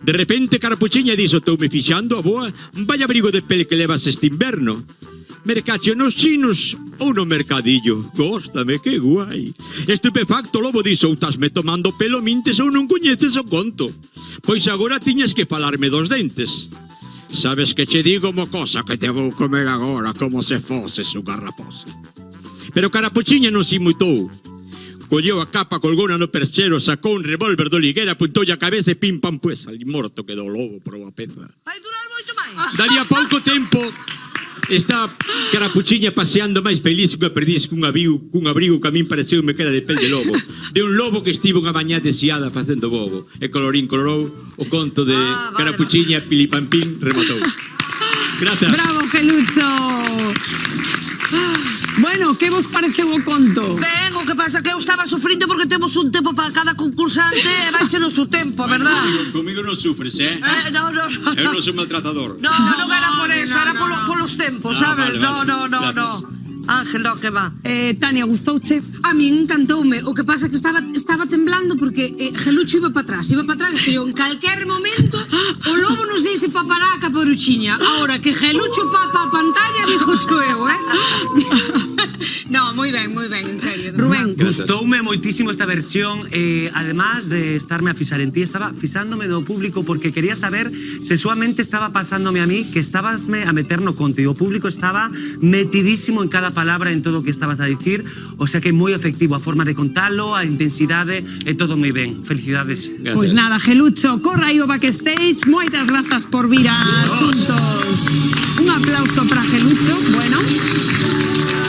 De repente Carapuchiña dixo, toume fixando a boa, vaya abrigo de pel que levas este inverno. Mercache nos chinos ou no mercadillo? Góstame, que guai. Estupefacto lobo dixo, tasme tomando pelo mintes ou non coñeces o conto. Pois agora tiñas que falarme dos dentes. Sabes que che digo, mocosa, que te vou comer agora como se foses unha raposa. Pero Carapuchiña non se inmutou. Colleu a capa, colgona no perchero, sacou un revólver do liguera, apuntoulle a cabeza e pim pam pues, ali morto quedou o lobo por unha peza. Vai durar moito máis? Daría pouco tempo, está Carapuchiña paseando máis feliz que unha perdiz cun abrigo que a min pareceume que era de pel de lobo. De un lobo que estivo unha mañá deshiada facendo bobo. E colorín colorou, o conto de Carapuchiña, Pilipampín, rematou. Grazas. Bravo, Gelucho. Bueno, que vos pareceu o conto? Ben, o que pasa que eu estaba sufrindo porque temos un tempo para cada concursante e vaichenos o tempo, verdad? Comigo non sufres, eh? No. Eu non sou maltratador. Non era por eso, era polos tempos, sabes? No. Ángel, no, que va. Tania, gustouche? A min encantoume. O que pasa que estaba temblando porque Gelucho iba para atrás, pero en calquer momento o lobo non sei se papará a Caperuchiña. Ahora que Gelucho papa a pantalla, dixo eu, No, moi ben, en serio. Rubén. Gustoume moitísimo esta versión, además de estarme a fixar en ti, estaba fixándome do público porque quería saber se solamente estaba pasándome a mí que estabasme a meter no conto e o público estaba metidísimo en cada palabra, en todo o que estabas a dicir, o sea que moi efectivo a forma de contalo, a intensidade e todo moi ben. Felicidades. Pois nada, Gelucho, corra aí o backstage, moitas grazas por vir a Asuntos. Un aplauso para Gelucho, bueno.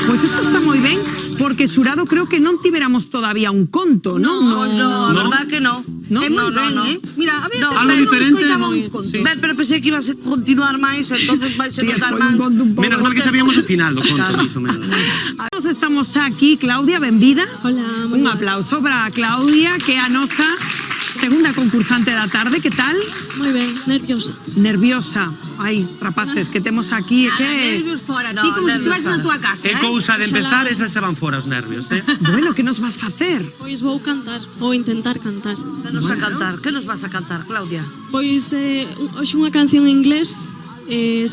Pois isto está moi ben, porque xurado creo que non tiveramos todavía un conto, non? No, a verdad que no. É moi ben, Mira, a ver, algo diferente, un conto. Ben, pero pensei que ibas a continuar máis, entonces vais a contar máis. Menos mal que sabíamos o final do conto, máis ou menos. Nos estamos aquí, Claudia, benvida. Hola. Un aplauso para Claudia, que é a nosa segunda concursante da tarde, que tal? Moi ben, nerviosa. Nerviosa. Ai, rapaces, que temos aquí que... Nervios fora, ti como se estiveses na tua casa, É cousa de empezar, esas se van fora os nervios, Bueno, que nos vas facer? Pois vou cantar, ou intentar cantar. Que nos vas a cantar, Claudia? Pois hoxe unha canción en inglés,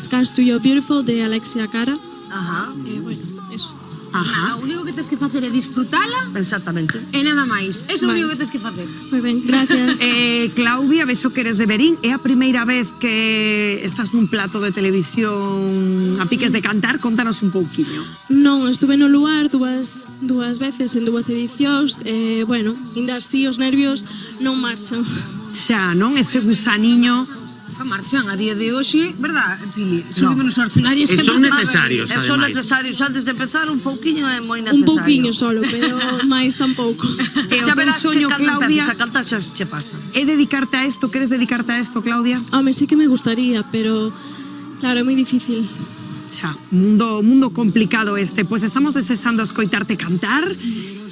Scars to You're Beautiful, de Alexia Cara. Ajá. Bueno, eso. O único que tens que facer é disfrutala. Exactamente. E nada máis. Eso é o único que tens que facer. Moi ben, gracias. Claudia, vexo que eres de Verín. É a primeira vez que estás nun plato de televisión a piques de cantar. Contanos un pouquiño. Non, estuve no lugar dúas veces en dúas edicións. Bueno, ainda así os nervios non marchan. Xa, non? Ese gusaniño marchan a día de hoxe, verdad, Pili? Subimos nos escenarios E son necesarios, Son ademais. necesarios, antes de empezar, un pouquiño é moi necesario. Un pouquiño solo, pero máis tampouco. E o Xa teu verás soño, que cando Claudia, empeces a cantar xa che pasa. é dedicarte a esto? Queres dedicarte a esto, Claudia? Home, sí que me gustaría, pero claro, é moi difícil. Xa, mundo complicado este. Pois estamos desexando escoitarte cantar.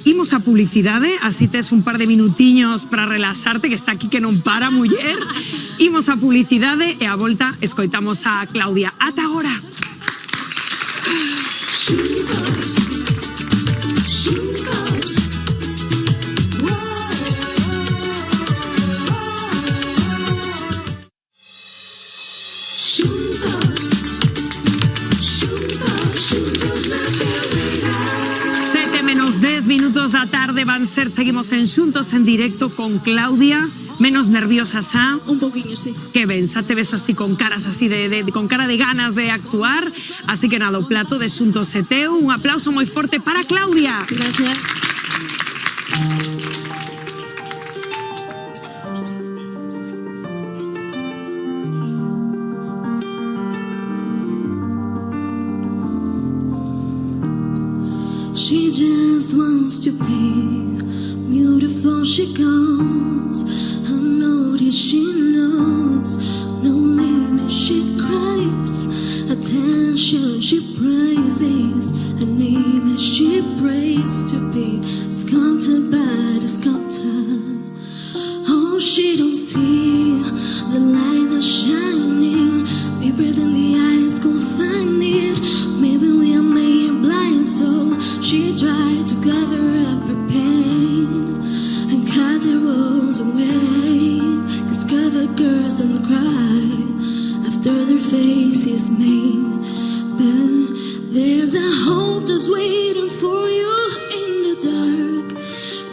Imos a publicidade, así tes un par de minutiños para relaxarte, que está aquí que non para, muller. Imos a publicidade e a volta escoitamos a Claudia. Ata agora. Menos 10 minutos da tarde van ser, seguimos en Xuntos en directo con Claudia. Menos nerviosa xa? Un poquinho, sí. Que ben, xa te ves así con caras así con cara de ganas de actuar. Así que nada, o plato de Xuntos é teu. Un aplauso moi forte para Claudia. Gracias. She just wants to be beautiful. She comes, I notice she knows no limit. She craves attention. She praises her name as she prays to be sculpted by the sculptor. Oh, she don't see the light that's shining deeper than the eyes could find it. Maybe we are made blind, so she tried to cover up her pain and cut the rose away. 'Cause covered girls don't cry after their face is made. But there's a hope that's waiting for you in the dark.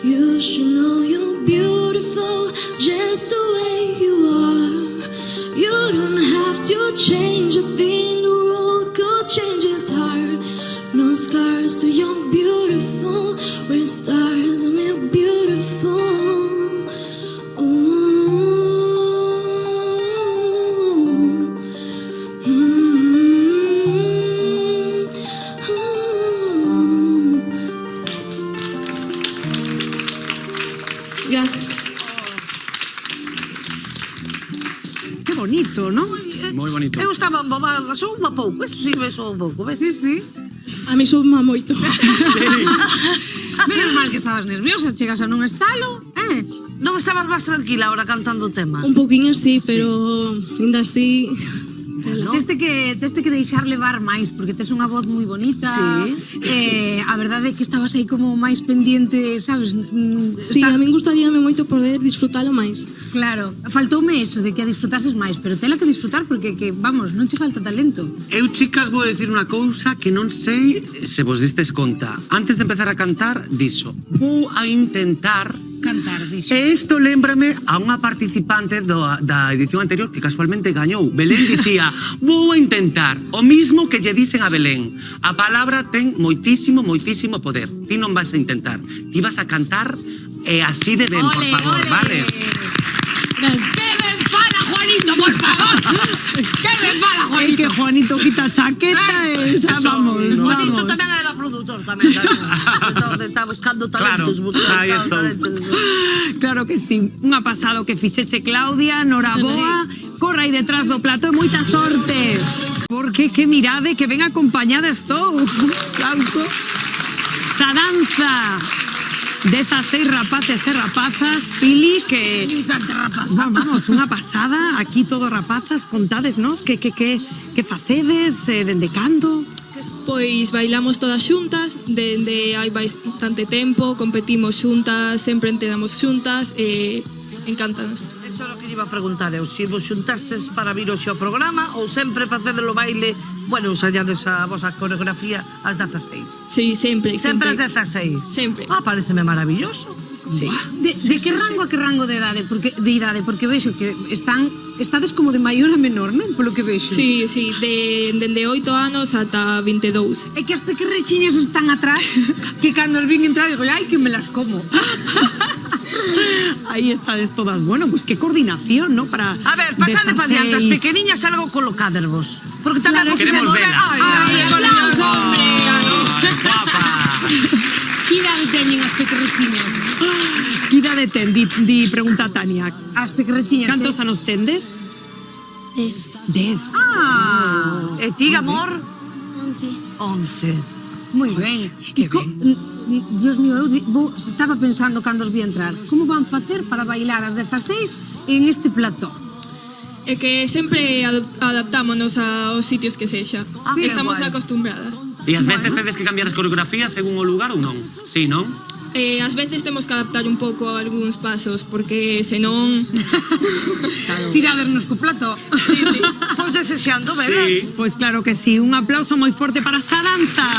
You should know you're beautiful just the way you are. You don't have to change a thing. The world could change its heart. No scars, so you're beautiful. We're stars and we're beautiful. Gracias. Qué bonito, ¿no? Moi bonito. Eu estaba embobada, só un pouco. Isto sí me só un pouco, ves? Sí, sí. A mí suma moito. Menos mal que estabas nerviosa, chegas a nun estalo, Non estabas máis tranquila ahora cantando o tema? Un pouquiño sí, pero ainda así... Teste que deixar levar máis, porque tes unha voz moi bonita. A verdade é que estabas aí como máis pendiente, sabes? Sí, a min gustaríame moito poder disfrutalo máis. Claro, faltoume eso, de que a disfrutases máis, pero tela que disfrutar porque, vamos, non che falta talento. Eu, chicas, vou decir unha cousa que non sei se vos distes conta. Antes de empezar a cantar, dixo, vou a intentar cantar, dixo. E isto lémbrame a unha participante da edición anterior que casualmente gañou. Belén dicía, vou a intentar o mismo que lle dicen a Belén. A palabra ten moitísimo, moitísimo poder. Ti non vas a intentar, ti vas a cantar e así de ben, por favor, vale? ¡Qué ben fala, Juanito, por favor! ¡Qué ben fala, Juanito! Es que Juanito quita chaqueta e xa vamos, Juanito vamos. tamén era produtor tamén. Está buscando talentos. Aí estou. Claro que sí. Unha pasado que fixeche, Claudia, noraboa. Corra aí detrás do plato e moita sorte. Porque que mirade que ben acompañada estou. Aplauso. Xa danza. 16 rapaces e rapazas, Pili, que... Vamos, unha pasada, aquí todo rapazas, contádesnos que facedes, dende cando? Pois bailamos todas xuntas, dende hai bastante tempo, competimos xuntas, sempre entrenamos xuntas e encántanos. Eso é o que iba a preguntar eu, se vos xuntastes para vir hoxe ao programa ou sempre facedes o baile, bueno, ensayades a vosa coreografía ás 16? Sí, sempre. Sempre ás 16? Sempre. Pareceme maravilloso. Sí. De que rango a que rango de idade? Porque vexo que estades como de maior a menor, non? Polo que vexo. Sí, dende 8 anos ata 22. É que as pequerrechiñas están atrás que cando os vin entrar digo, ai, que me las como. Aí estades todas. Bueno, pues qué coordinación, ¿no? Para A ver, pasade pa diante, as pequeniñas algo colocadervos. Porque tamén Claro, queremos vela. Ai, aplausos, hombre. Que idade teñen as pequerrechiñas? Que idade ten? Di pregunta a Tania. As pequerrechiñas. Cantos anos tendes? 10. Ah, e ti, amor? 11. Moi ben. Dios mío, eu estaba pensando cando os vi entrar. Como van facer para bailar as 16 en este plató? É que sempre adaptámonos aos sitios que sexa. Sí, Estamos igual. acostumbradas. E ás veces tedes que cambiar as coreografías según o lugar ou non? Sí, non? Ás veces temos que adaptar un pouco a algúns pasos, porque senón... Tiradernos co plató. Sí, sí. Pois desexando, veras? Pues claro que sí. Un aplauso moi forte para esa danza.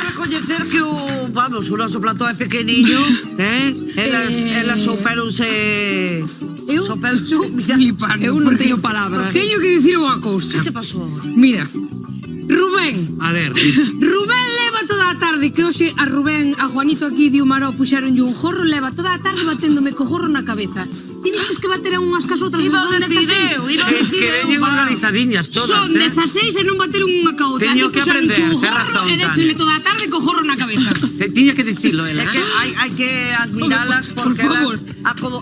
recoñecer que o noso plató é pequeniño, elas soupéronse... Eu estou flipando. Eu non teño palabras. Teño que dicir unha cousa. Que che pasou? Mira, Rubén. A ver. Rubén leva toda a tarde, que hoxe a Rubén, a Juanito aquí de Umaró puxeronlle un jorro, leva toda a tarde baténdome co jorro na cabeza. Ti viches que bateran unhas cas outras, Iba son 16. Es que veñen organizadiñas todas, Son 16 e non bateron unha ca outra. Teño Ti que puxeronche aprender, un tes jorro razón, e décheme Tania. toda a tarde co jorro na cabeza. Tiña que dicirlo, É ela. que hai que admiralas Por porque favor. elas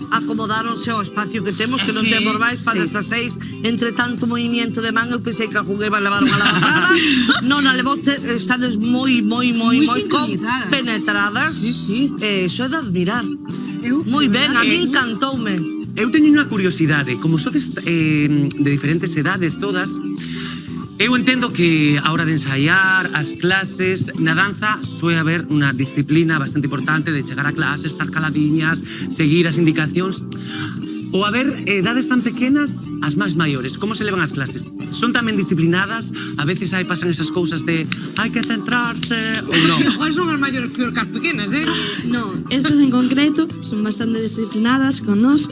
acomodáronse ao espacio que temos, que non temos máis para 16. Entre tanto movimiento de man, eu pensei que a juguei va a levar unha lavazada. Non a levou, estades moi sincronizadas. penetradas. Sí, sí. Iso é de admirar. Moi ben, a mí encantoume. Eu teño unha curiosidade, como sodes de diferentes edades todas, eu entendo que a hora de ensaiar as clases na danza suele haber unha disciplina bastante importante de chegar a clase, estar caladiñas, seguir as indicacións. O haber edades tan pequenas, as máis maiores, como se levan as clases? Son tamén disciplinadas? A veces aí pasan esas cousas de hai que centrarse ou non? Igual son as maiores peor que as pequenas, No, estas en concreto son bastante disciplinadas con nós,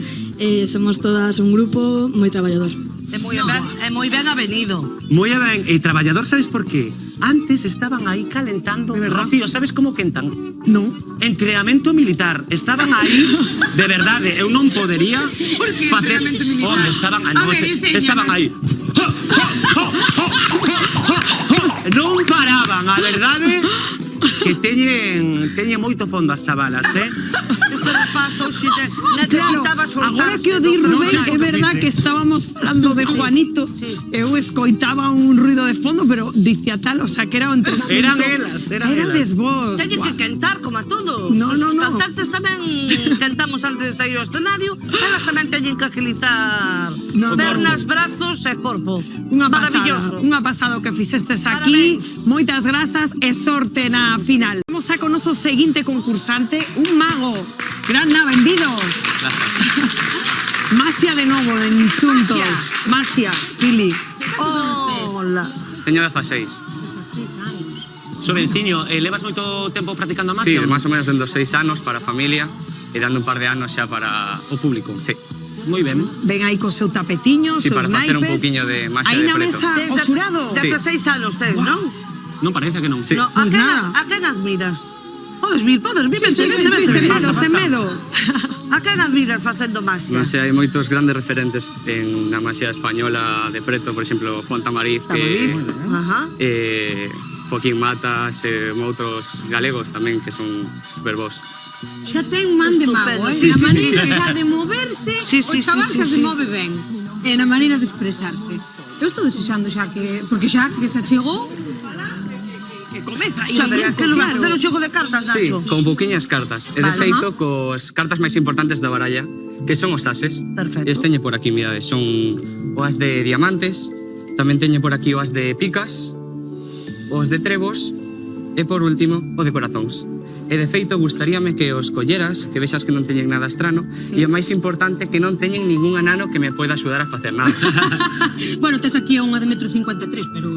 somos todas un grupo moi traballador. É moi ben avenido. Moi ben, e traballador, sabes por qué? Antes estaban aí calentando, Rocío, sabes como quentan? No. Entrenamento militar. Estaban aí, de verdade, eu non podería Por que facer... entrenamento militar? Home, estaban, A ver, enséñanos. estaban aí. Non paraban, a verdade, que teñen moito fondo as chavalas, Este rapazo si necesitaba soltarse. Agora que o di Rubén, é verdad que estábamos falando de Juanito, eu escoitaba un ruido de fondo, pero dicía tal, o sea, que era o entrenamiento. Eran elas. Erades vos. Teñen que cantar como a todos. No. Os cantantes tamén cantamos antes de sair ao escenario, elas tamén teñen que agilizar pernas, brazos e corpo. Unha pasada o que fixestes aquí. Moitas grazas e sorte na final. Vamos a con noso seguinte concursante, un mago. Granda, benvido. Masia de novo, en Insultos. Masia, Pili. Hola. Teño 16. 16 anos. Sobenciño, levas moito tempo practicando a Sí, masia? máis ou menos dentro 6 anos para a familia e dando un par de anos xa para o público. Sí. Moi ben. Ven aí co seu tapetiño, Sí, seus para facer un naipes. pouquiño de masia Aí de na preto. mesa, o xurado. Sí. 16 anos tes, non? Non parece que non. Sí. No, a quen admiras? Podes vir, vete, sen medo. A quen admiras facendo masia? Non sei, hai moitos grandes referentes na masia española de preto, por exemplo, Juan Tamariz, Ajá. Joaquín Matas e outros galegos tamén que son super bons. Xa ten man de mago, Sí, na sí, maneira sí. xa de moverse, o chaval xa se move ben. E na maneira de expresarse. Eu estou desexando xa que... Porque xa que se achegou... Que comeza. Xa vería que non vai facer o xogo de cartas, Sí, Nacho. con pouquiñas cartas. E de Vale. feito, cos cartas máis importantes da baralla, que son os ases. Perfecto. Es teño por aquí, mirade, son o as de diamantes, tamén teño por aquí o as de picas, os de trebos, e por último, o de corazóns. E de feito, gustaríame que os colleras, que vexas que non teñen nada estrano, e o máis importante, que non teñen ningún anano que me poida axudar a facer nada. Bueno, tes aquí unha de 1,53 m, pero...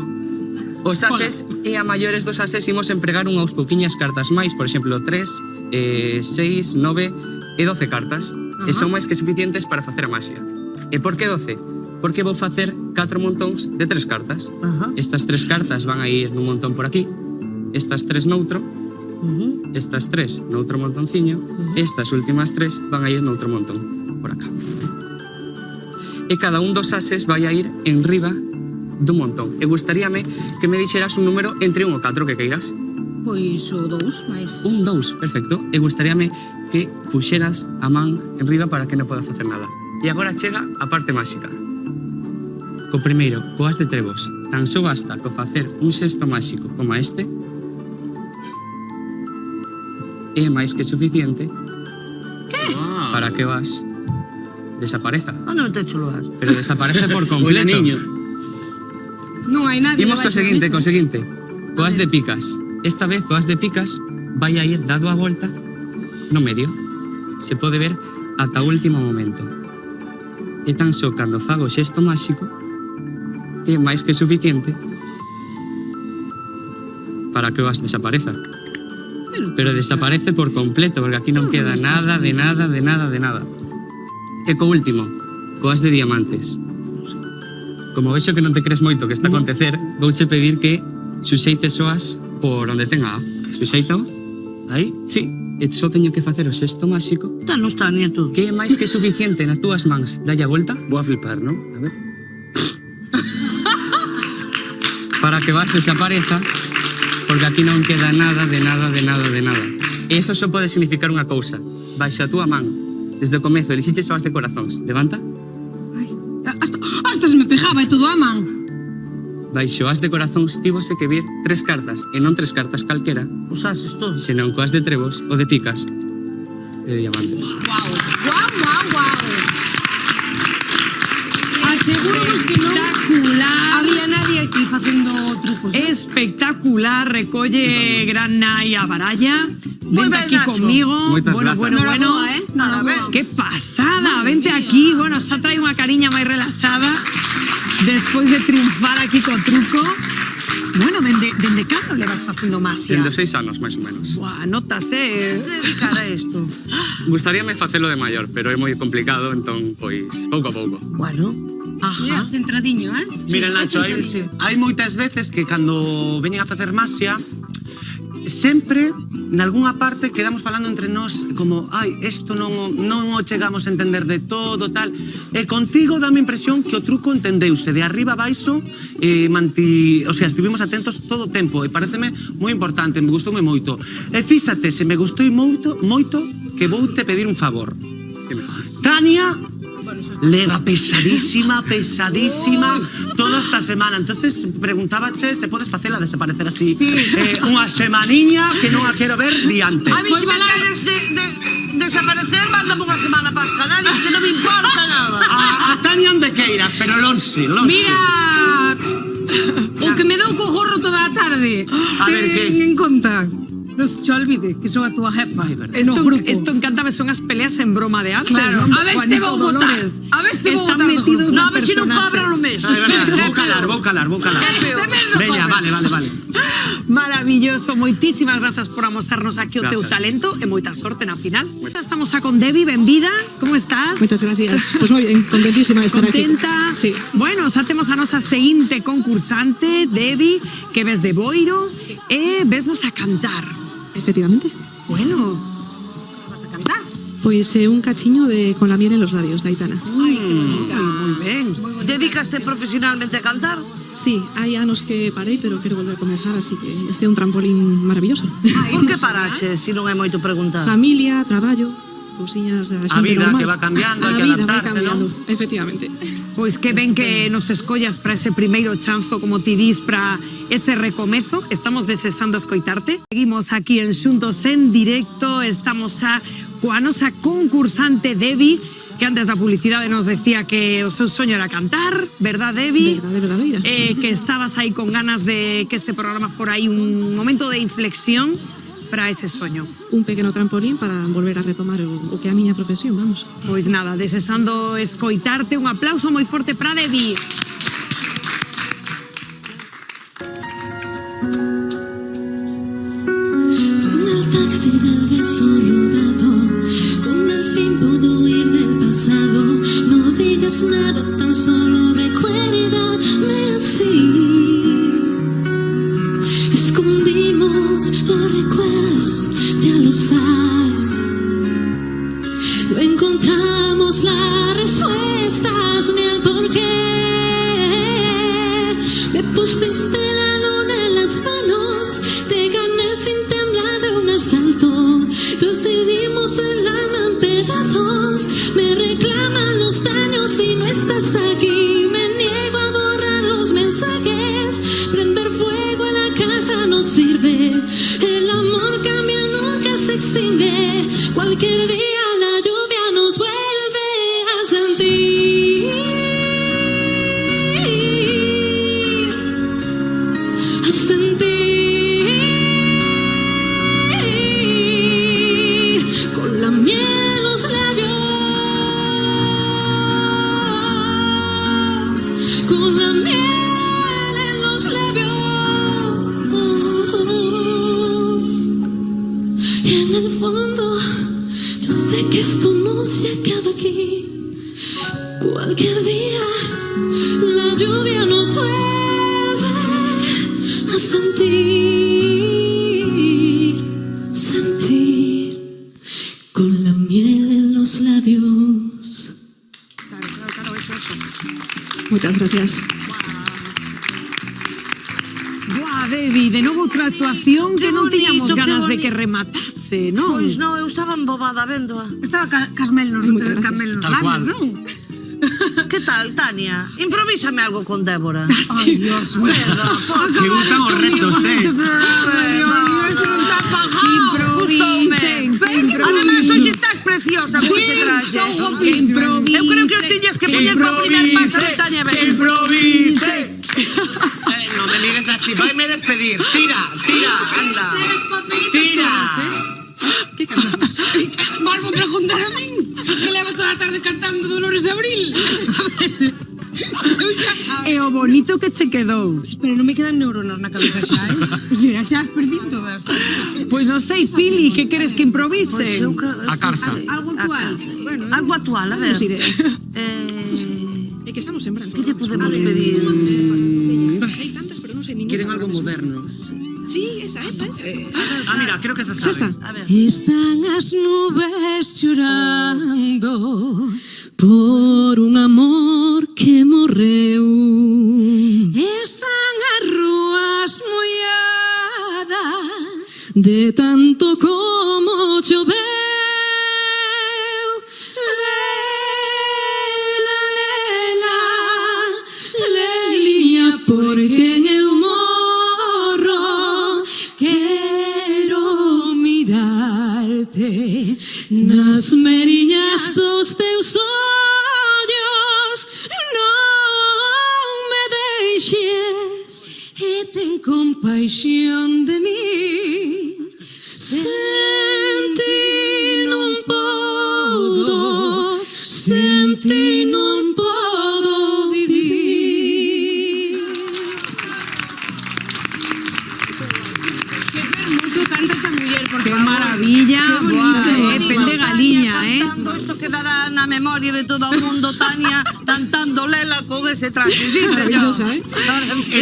Os ases e a maiores dos ases imos empregar unhas pouquiñas cartas máis, por exemplo, 3, 6, 9 e 12 cartas. E son máis que suficientes para facer a maxia. E por que 12? Porque vou facer 4 montóns de 3 cartas. Estas 3 cartas van a ir nun montón por aquí, estas 3 noutro, estas 3 noutro montonciño, estas últimas 3 van a ir noutro montón por acá. E cada un dos ases vai a ir en riba dun montón. E gustaríame que me dixeras un número entre 1 e 4 que queiras. Pois o 2, máis... Un 2, perfecto. E gustaríame que puxeras a man en riba para que non poda facer nada. E agora chega a parte máxica. Co primeiro, coas de trebos, tan só basta co facer un xesto máxico como este, é máis que suficiente para que vas desapareza. Onde te chuloas? Pero desaparece por completo. Non hai nadie... Imos co seguinte, coas de picas. Esta vez o as de picas vai a ir dado a volta no medio. Se pode ver ata o último momento. E tan só cando fago o xesto máxico é máis que suficiente para que o as desapareza. Pero desaparece por completo, porque aquí non queda nada, de nada, de nada, de nada. E co último, coas de diamantes. Como vexo que non te crees moito que está a acontecer, vouche pedir que suxeites soas por onde tenga A. Suxeitao? Aí? Sí, e só teño que facer o xesto máxico. Non está, nieto. Que é máis que suficiente nas túas mans. Dalle a volta. Vou a flipar, non? A ver. Para que vas desapareza, porque aquí non queda nada, de nada, de nada, de nada. E iso só pode significar unha cousa. Baixa a túa man. Desde o comezo, elixiche soas de corazóns. Levanta. Hasta se me pejaba e todo a man. Baixo as de corazóns tívose que vir 3 cartas, e non 3 cartas calquera. Os ases todos. Senón coas de trebos, o de picas e de diamantes. Guau, guau, guau, guau. Asegúranos que non había nadie aquí facendo trucos. Espectacular, recolle gran nai a baralla. Muy Vente ben, aquí Nacho. conmigo. Moitas Bueno, grazas. bueno, bueno. Noraboa. Qué pasada. Vente aquí. Bueno, xa trae unha cariña máis relaxada despois de triunfar aquí co truco. Bueno, dende cando le vas facendo masia? Dende 6 anos, máis ou menos. Buah, notase. Dedicar a isto. Gustaríame facelo de maior, pero é moi complicado, entón, pois, pouco a pouco. Bueno. Mira, centradiño, Mira, Nacho, hai moitas veces que cando veñen a facer masia sempre, nalgúnha parte, quedamos falando entre nós como isto non o chegamos a entender de todo, tal. E contigo dame a impresión que o truco entendeuse de arriba a baixo, o sea, estivemos atentos todo o tempo e pareceme moi importante, me gustoume moito. E fíxate, se me gustou moito, que vou te pedir un favor. Tania leva pesadísima toda esta semana. Entonces preguntábache se podes facela desaparecer así unha semaniña que non a quero ver diante. A mí se me queres desaparecer, mándame unha semana para as Canarias, que non me importa nada. A Tania onde queiras, pero lonxe. Mira, o que me dou co gorro toda a tarde. Ten en conta. Non se te olvide que son a túa jefa no grupo. Esto encántame, son as peleas en broma de antes. Claro, ¿no? a ver se te vou votar. A ver se te vou votar do grupo. No, a ver se non cobran o mes. Vou calar. Veña, vale. Maravilloso, moitísimas grazas por amosarnos aquí o teu talento e moita sorte na final. Estamos a con Debbie, benvida, como estás? Moitas gracias. Pois moi ben, contentísima de estar aquí. Contenta? Sí. Bueno, xa temos a nosa seguinte concursante, Debbie, que ves de Boiro e vesnos a cantar. Efectivamente. Bueno. Vas a cantar? Pois un cachiño de Con la miel en los labios, de Aitana. Ai, que bonita. Moi ben. Dedicaste profesionalmente a cantar? Sí, hai anos que parei, pero quero volver a comenzar, así que este é un trampolín maravilloso. Por que parache, se non é moito preguntar? Familia, traballo, cousiñas da xente A vida normal. que va cambiando, hai que A vida vai adaptarse, cambiando, non? efectivamente. Pois que ben que nos escollas para ese primeiro chanzo, como ti dis, para ese recomezo. Estamos desexando escoitarte. Seguimos aquí en Xuntos en directo. Estamos coa nosa concursante Debbie, que antes da publicidade nos decía que o seu soño era cantar, verdad, Debbie? Verdadeira. Que estabas aí con ganas de que este programa fora aí un momento de inflexión para ese soño. Un pequeno trampolín para volver a retomar o que é a miña profesión, vamos. Pois nada, desexando escoitarte, un aplauso moi forte para Debbie. Con el taxi del beso rogado, con el fin pudo huir del pasado. No digas nada, tan solo recuérdame así. Escondimos los recuerdos, ya lo sabes. No encontramos las respuestas ni el porqué. Me pusiste la luna en las manos, te gané sin temblar de un asalto. Nos dividimos el alma en pedazos, me reclaman los daños y no estás aquí. Me niego a borrar los mensajes, prender fuego a la casa no sirve. El amor cambia, nunca se extingue. Cualquier día la lluvia nos vuelve a sentir. A sentir. Con la miel en los labios. Con la miel en los labios. Y en el fondo, yo sé que esto no se acaba aquí. Cualquier día, la lluvia nos vuelve a sentir, sentir. Con la miel en los labios. Claro, eso. Moitas gracias. Buah, Debbie, de novo outra actuación que non tiñamos ganas de que rematase, non? Pois non, eu estaba embobada véndoa. Estaba casmel nos labios, non? Que tal, Tania? Improvísame algo con Débora. Ay, Dios mío. Que gustan os retos, Dios mío, esto non está pagado. Gustoume. Además, hoxe estás preciosa con este traxe. Eu creo que o tiñas que poñer para o primer paso de Tania Bell. ¡Que improvise! No me mires así, vaime a despedir. Tira, anda. Tira. Que cantamos? Valmo preguntar a min, que levo toda a tarde cantando Dolores Abril. E o bonito que che quedou. Pero non me quedan neuronas na cabeza xa, Mira, xa as perdí todas. Pois non sei, Fili, que queres que improvise? A carta. Algo actual. Bueno, algo actual, a ver. Ideas. É que estamos en branco. Que lle podemos pedir? Non sei tantas, pero non sei ningún. Quieren algo moderno. Sí, esa. Mira, creo que esa Xa está. sabe. Están as nubes chorando por un amor que morreu. Están as rúas molladas de tanto como choveu. Lelia, porque eu morro, quero mirarte nas meriñas dos teus ollos, non me deixes e ten compaixón de mí. Sen ti non podo, sen ti non podo vivir. Qué hermoso canta esta mujer, por Qué favor. maravilla. Qué bonito. Pende galiña, Cantando esto quedará na memoria de todo o mundo, Tania, cantando Lela con ese traje. Sí, señor.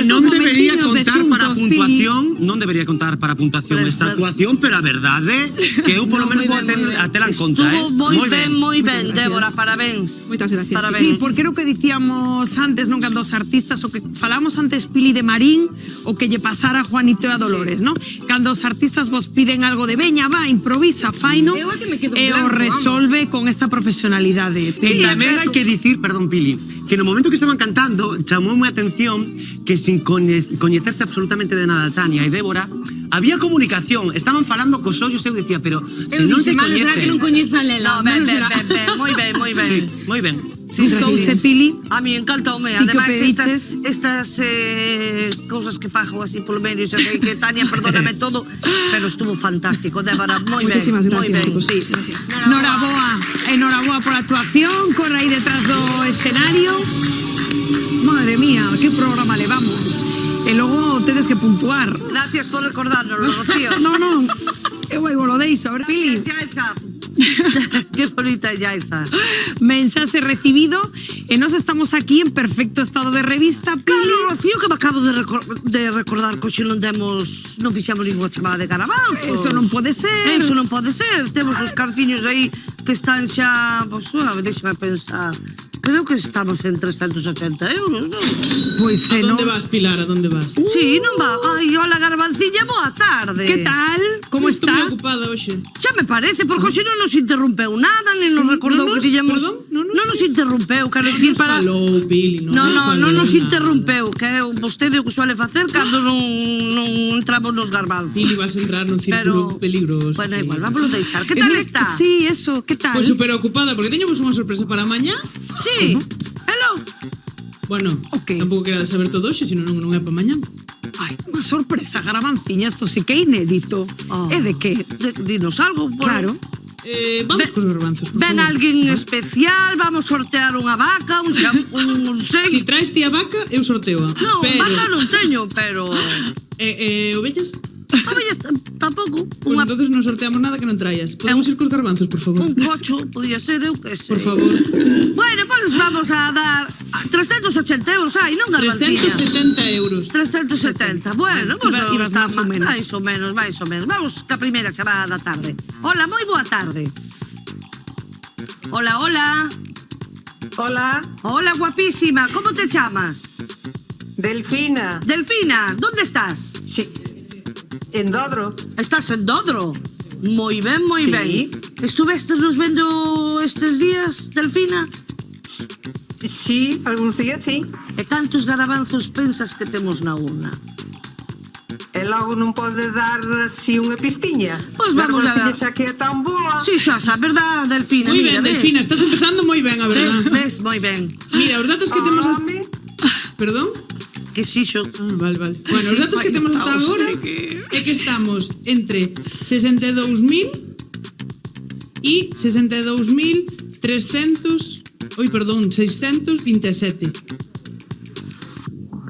Non debería momentiños de contar para xuntos, puntuación, non debería contar para puntuación esta actuación, pero a verdade que eu polo menos vou a tela en conta, Estuvo moi ben, Débora, parabéns. Moitas gracias. Parabéns. Sí, porque era o que dicíamos antes, non cando os artistas, o que falamos antes Pili de Marín, o que lle pasara a Juanito e a Dolores, non? Cando os artistas vos piden algo de veña, va, improvisa, faino, Eu é que me quedo e en o blanco, resolve con esta profesionalidade. E tamén hai que dicir, perdón, Pili, que no momento que estaban cantando chamou a atención que sin coñecerse absolutamente de nada Tania e Débora, había comunicación, estaban falando cos ollos, eu dicía, pero se Eu non se dixen, malo será que non coñecen. coñeza a Lela. No, ben, malo será. moi ben. Moi ben. Gustouche, Pili? A mí encantoume. Ti que Ademais, pediches? estas cousas que fajo así polo medio, xa sei que Tania, perdóname todo, pero estuvo fantástico, Débora, moi ben. Moitísimas moi gracias, ben. chicos. Sí. Noraboa por a actuación, corre aí detrás do escenario. Madre mía, que programa levamos. E logo tedes que puntuar. Gracias por recordárnoslo, Rocío. Non, eu aí vos lo deixo, a ver, Pili. Yaiza. Qué bonita Yaiza. Mensaxe recibido e nos estamos aquí en perfecto estado de revista, Pili. Claro, Rocío, que me acabo de recordar que hoxe non fixamos ninguna chamada de Carabanzo. Eso non pode ser. Eso non pode ser. Temos os cartiños aí que están xa, pois, deixa-me pensar. Creo que estamos en 380 euros, non? Pois ¿A dónde vas, Pilar? ¿A dónde vas? Sí, non va. Ai, hola, Garbanciña, boa tarde. Que tal? Como Estou está? moi ocupada hoxe. Xa me parece, porque hoxe non nos interrompeu nada, nin nos recordou que tiñamos... Non nos interrompeu, quero dicir para... Falou, Pili, Non nos interrompeu, que é vostede o que suele facer cando non entramos nos garbanzos. Pili, vas a entrar nun círculo peligroso. Bueno, igual, vámonos deixar. Que tal está? Sí, eso, que tal? Pois super ocupada, porque teñamos unha sorpresa para mañá. Sí. Hello. Bueno, tampouco querades saber todo hoxe, senón non é para mañá. Ai, unha sorpresa, Garbanciña, isto sí que é inédito. É de que? Dinos algo. Claro. Vamos cos garbanzos, por Ven favor. alguén especial, vamos sortear unha vaca, un sei. Si traes ti a vaca, eu sorteo. Non, pero... vaca non teño, pero... Ovellas? Ovellas tampouco. Pois entonces non sorteamos nada que non traías. Podemos ir cos garbanzos, por favor. Un cocho, podía ser, eu que sei. Por favor. Bueno, pois vamos a dar 380 euros, hai, non, Garbanciña? 370 euros. 370, bueno, pois Ibas máis ou menos. máis ou menos. Vamos ca primeira chamada da tarde. Hola, moi boa tarde. Hola, hola. Hola. Hola, guapísima. ¿Cómo te llamas? Delfina. Delfina, ¿dónde estás? Sí. En Dodro. ¿Estás en Dodro? Moi ben, moi ben. Estuvestes nos vendo estes días, Delfina? Sí, algúns días, sí. E cantos garabanzos pensas que temos na urna? E logo non podes dar así unha pistiña. Pois vamos a ver. Xa que é tan boa. Sí, xa sabes, verdad, Delfina? Moi Mira, ben, Delfina, estás empezando moi ben, a verdad. Ves, moi ben. Mira, os datos que temos... Perdón? Que sí, xo. Vale. Bueno, os datos que temos hasta agora é que estamos entre 62.000 e 627.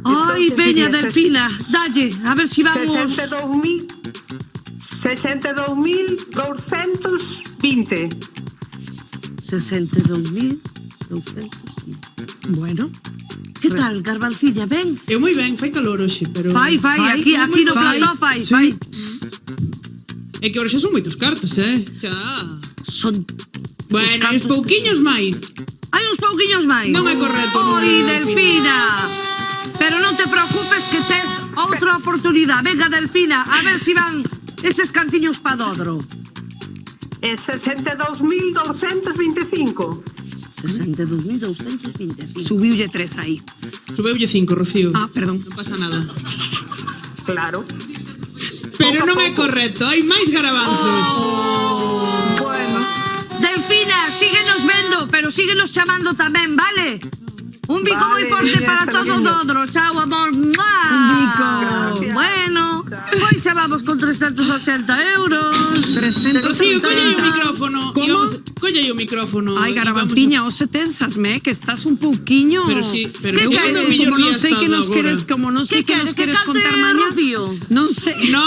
Ai, veña, Delfina, dalle, a ver si vamos... 62.220. 62.220. Bueno, Que tal, Garbancilla, ben? Eu moi ben, fai calor hoxe, pero... Fai, aquí no plató fai. É que hoxe son moitos cartos, Xa. Son... Bueno, uns pouquiños máis. Hai uns pouquiños máis. Non é correcto. Oi, Delfina. Pero non te preocupes que tes outra oportunidade. Venga, Delfina, a ver si van eses cantiños pa Dodro. 62.225. 62.225. Subiulle 3 aí. Subeulle 5, Rocío. Ah, perdón. Non pasa nada. Claro. Pero non é correcto, hai máis garabanzos. Bueno. Delfina, síguenos vendo, pero síguenos chamando tamén, vale? Un bico moi forte para todo Dodro. Chao, amor. ¡Mua! Un bico. Bueno, pois xa vamos con 380 euros. 380. Rocío, colle o micrófono. Como? Colle o micrófono. Ai, Garabanciña, hoxe tensasme, que estás un pouquiño... Pero sí, pero que sí, queres, é o mellor como non día sei que hasta nos agora. queres, como non sei que nos queres contar mañá. Non sei. No,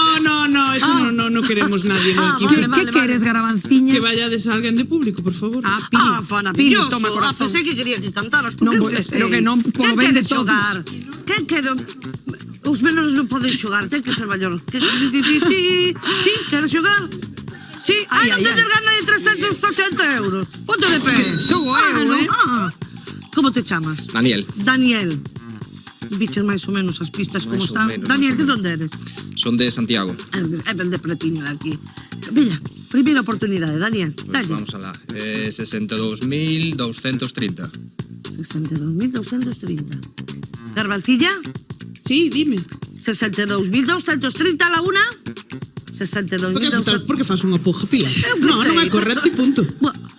eso no queremos nadie no equipo. ¿Qué queres, Garabanciña? Que vayades a alguén de público, por favor. Pili. Pili, Maravilloso. toma corazón. Pensei que quería que cantaras. Non, espero que non, polo ben de todos. Quen quero? Os menores non poden xogar, ten que ser maior. Ti, queres xogar? Sí, non teñes gana de 380 euros. Ponte de pé. Subo Como te chamas? Daniel, Daniel. Biches máis ou menos as pistas como Máis ou están. menos, Daniel, máis ou de onde eres? son de Santiago. É ben de pretiño de aquí. Mira, primeira oportunidade, Daniel. Pues Dalle. vamos alá. 62.230. 62.230. Garbancilla? Sí, dime. 62.230 a la una? 62.230. Por que faz unha puja, Pilar? Non é correcto e punto.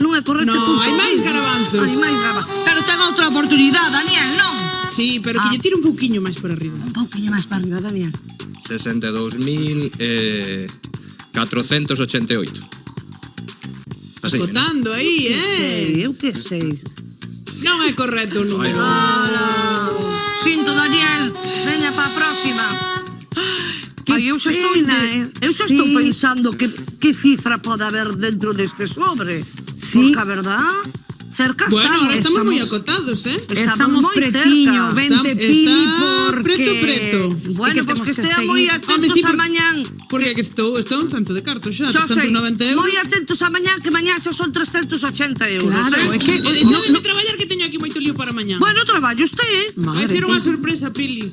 Non é correcto e No, punto. hai máis garabanzos. Hai máis garabanzos. Pero ten outra oportunidade, Daniel, non? Sí, pero que lle tire un pouquiño máis para arriba. Un pouquiño máis para arriba, Daniel. 62.488. Así, ¿no? Cotando aí, Eu que sei. Non é correcto o número. Sinto, Daniel. Veña para a próxima. Ai, eu xa estou, estou pensando que cifra pode haber dentro deste sobre. Sí. Porque a verdad, cerca Bueno, ahora estamos moi estamos acotados, Estamos moi pretiño, cerca. vente Pili, Está porque... preto. Bueno, pues que estea moi atentos a mañán. Porque que estou un tanto de cartos xa, Xa sei, 390 euros. moi atentos a mañán, que mañán xa son 380 euros. Claro, é que... Deixademe traballar que teño aquí moito lío para mañán. Bueno, traballo usted. Vai ser unha sorpresa, Pili.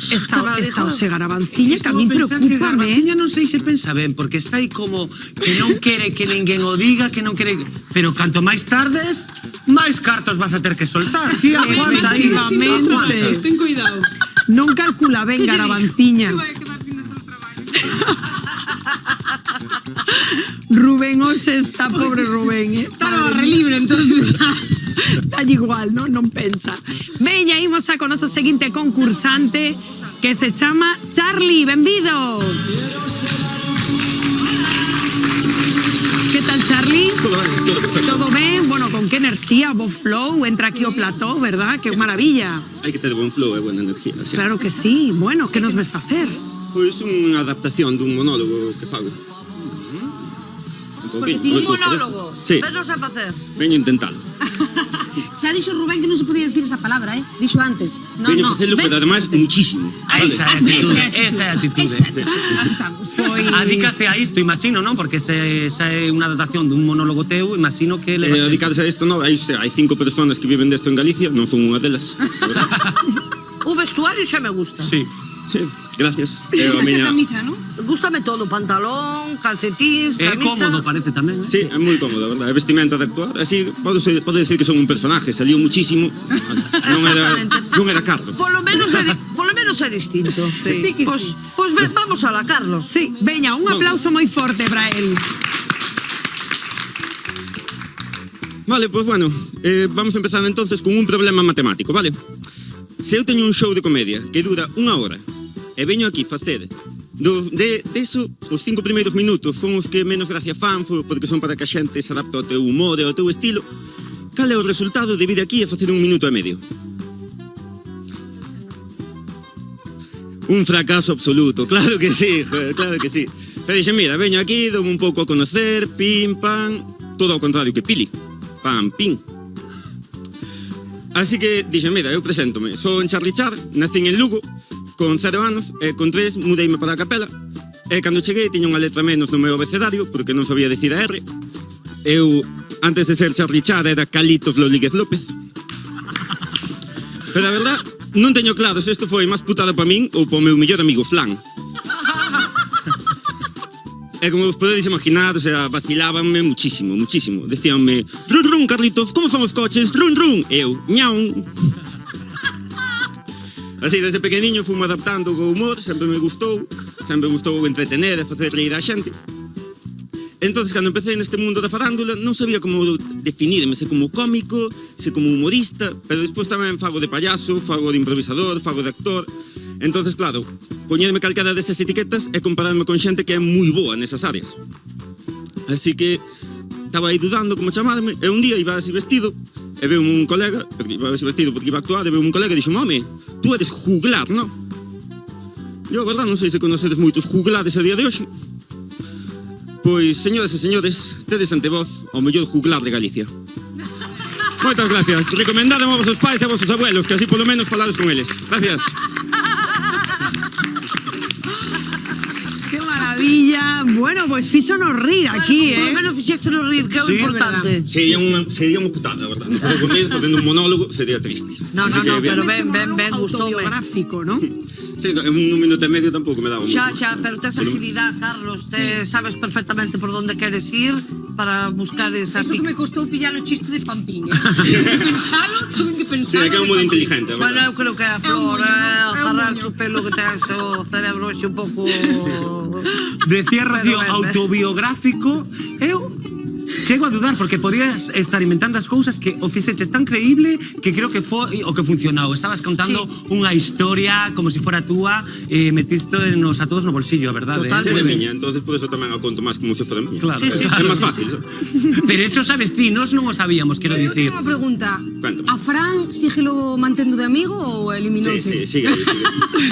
Está o se Garabanciña, que a min preocúpame. Garabanciña non sei se pensa ben, porque está aí como que non quere que ninguén o diga, que non quere... Pero canto máis tardes, máis cartos vas a ter que soltar. Tía, aguanta aí. Ten cuidado. Non calcula ben, Garabanciña. Rubén hoxe está, pobre Rubén, Está no barre libre, entonces xa. Está igual, non pensa. Veña, imos a con noso seguinte concursante, que se chama Charlie. Benvido. Que tal, Charlie? Todo ben, todo perfecto. Todo ben? Bueno, con que enerxía, bo flow, entra aquí o plató, verdad? Que maravilla. Hai que ter bon flow e buena energía. Sí. Claro que sí. Bueno, que nos ves facer? Pois unha adaptación dun monólogo que fago. Porque ti un monólogo. Sí, Venos a facer. veño intentalo. Xa dixo Rubén que non se podía dicir esa palabra, Dixo antes. Veño facelo, pero ademais muchísimo. Esa é a actitude. Adícase a isto, imagino, non? Porque se é unha adaptación dun monólogo teu, imagino que... Adicades a isto, non? Hai 5 personas que viven desto en Galicia, non son unha delas. O vestuario xa me gusta. Sí, gracias. A miña... camisa, non? Gústame todo, pantalón, calcetíns, É camisa. cómodo, parece tamén, Sí, é moi cómodo, verdad? É vestimenta de actuar. Así, pode decir que son un personaje, salió muchísimo. Non era Carlos. Polo menos é distinto. Sí. Pois vamos a la, Carlos. Sí, veña, un aplauso moi forte para él. Vale, pues bueno, vamos a empezar entonces con un problema matemático, vale? Se eu teño un show de comedia que dura 1 hora e veño aquí facer de eso, os 5 primeiros minutos son os que menos gracia fan, porque son para que a xente se adapte ao teu humor e ao teu estilo, cal é o resultado de vir aquí e facer 1 minuto e medio? Un fracaso absoluto, claro que sí, joder, claro que sí. Pero dixen, mira, veño aquí, dou un pouco a conocer, pim, pam, todo ao contrario que Pili. Pam, pim. Así que dixen, mira, eu preséntome. Son Charlie Char, nacín en Lugo, con 0 anos, e con 3 mudeime para a capela. E cando cheguei tiña unha letra menos no meu abecedario, porque non sabía dicir a R. Eu, antes de ser Charlie Char, era Calitos Lolíguez López. Pero a verdad, non teño claro se isto foi máis putada para min ou para o meu mellor amigo Flan. E como vos podedes imaginar, o sea, vacilábanme muchísimo, muchísimo. Decíanme, run run, Carlitos, como fan os coches? Run run. E eu, ñaun. Así, desde pequeniño fume adaptando o humor, sempre me gustou entretener e facer reír a xente. Entonces, cando empecé neste mundo da farándula, non sabía como definirme, se como cómico, se como humorista, pero despois tamén fago de payaso, fago de improvisador, fago de actor. Entonces, claro, poñerme calquera desas etiquetas e compararme con xente que é moi boa nesas áreas. Así que estaba aí dudando como chamarme, e un día iba así vestido, e veu un colega, porque iba así vestido porque iba a actuar, e veu un colega e dixo, home, tú eres juglar, non? Eu, a verdad, non sei se conocedes moitos juglares a día de hoxe. Pois, señoras e señores, tedes ante vos o mellor juglar de Galicia. Moitas gracias. Recomendade a vosos pais e a vosos abuelos, que así polo menos falades con eles. Gracias. ¡Qué maravilla! Bueno, pues fíxonos rir aquí, Por lo menos fixéxenos rir, que é o Sí. importante. Sería unha putada, a verdad. Pero conmigo, facendo un monólogo, sería triste. No, Así que, pero ben, gustoume. Autobiográfico, ¿no? Sí, en un minuto e medio tampouco me daba Xa, moito. pero tes agilidade, Carlos, sabes perfectamente por onde queres ir para buscar esa Eso que me costou pillar o chiste de Pampín. Tuve que pensalo. Sí, que é un modo inteligente, a Bueno, verdad. eu creo que a Flor, agarrar o pelo que tens o cerebro xe un pouco... Decía Rocío, ben. autobiográfico, eu chego a dudar, porque podías estar inventando as cousas que o fixeches tan creíble que creo que foi o que funcionou. Estabas contando unha historia como se fora túa, metiste nos a todos no bolsillo, a verdade? Sí, de miña, entonces por eso tamén a conto máis como se fora miña. Claro. É máis fácil. Pero eso sabes ti, nós non o sabíamos, quero Eu dicir. teño unha pregunta. Cuéntame. A Fran síguelo mantendo de amigo ou eliminoute? Sí, sigue.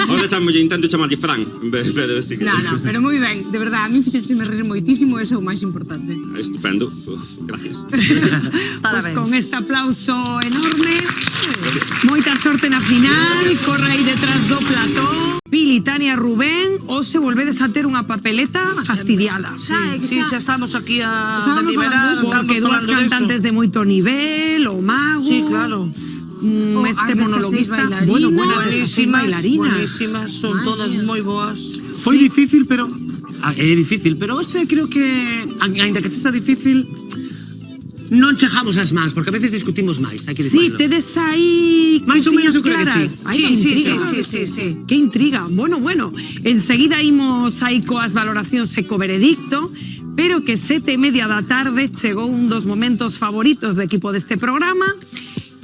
Ahora intento chamarlle Fran, pero sí que... No, pero moi ben, de verdade, a mí fixécheme rir moitísimo, eso é o máis importante. Estupendo, pues, gracias. Pues con este aplauso enorme, moita sorte na final, corre aí detrás do plató. Pili, Tania, Rubén, ou se volvedes a ter unha papeleta fastidiada. Sí, xa estamos aquí a Estábamos deliberar. porque dúas cantantes de moito nivel, o Mago. Sí, claro. Este as 16 monologuista. bailarinas. Buenísimas. Buenísimas, son todas moi boas. Foi difícil, pero... É difícil, pero ese creo que, ainda que sexa difícil, non chejamos as mans, porque a veces discutimos máis, hai que Sí, dicirlo. tedes aí Máis ou menos cousiñas eu creo que claras. sí. Ai, que intriga. Sí. Que intriga. Bueno, enseguida imos aí coas valoracións e co veredicto, pero que 7:30 da tarde chegou un dos momentos favoritos do equipo deste programa,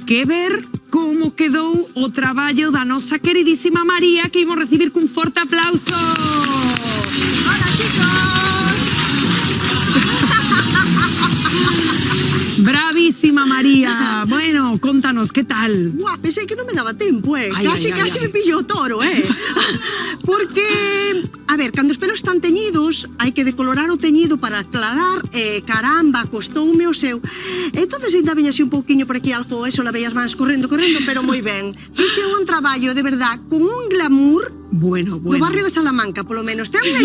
que é ver como quedou o traballo da nosa queridísima María, que imos recibir cun forte aplauso. Hola, chicos. Bravísima, María. Bueno, contanos, ¿qué tal? Guau, pensé que non me daba tempo, Ai, casi ai, ai. me pilló o toro, Porque, a ver, cando os pelos están teñidos, hai que decolorar o teñido para aclarar, caramba, costoume o seu. Entonces ainda veña así un pouquiño por aquí algo, eso, la veías máis correndo, pero moi ben. Fixe un traballo, de verdad, con un glamour. Bueno. No barrio de Salamanca, polo menos. Ten un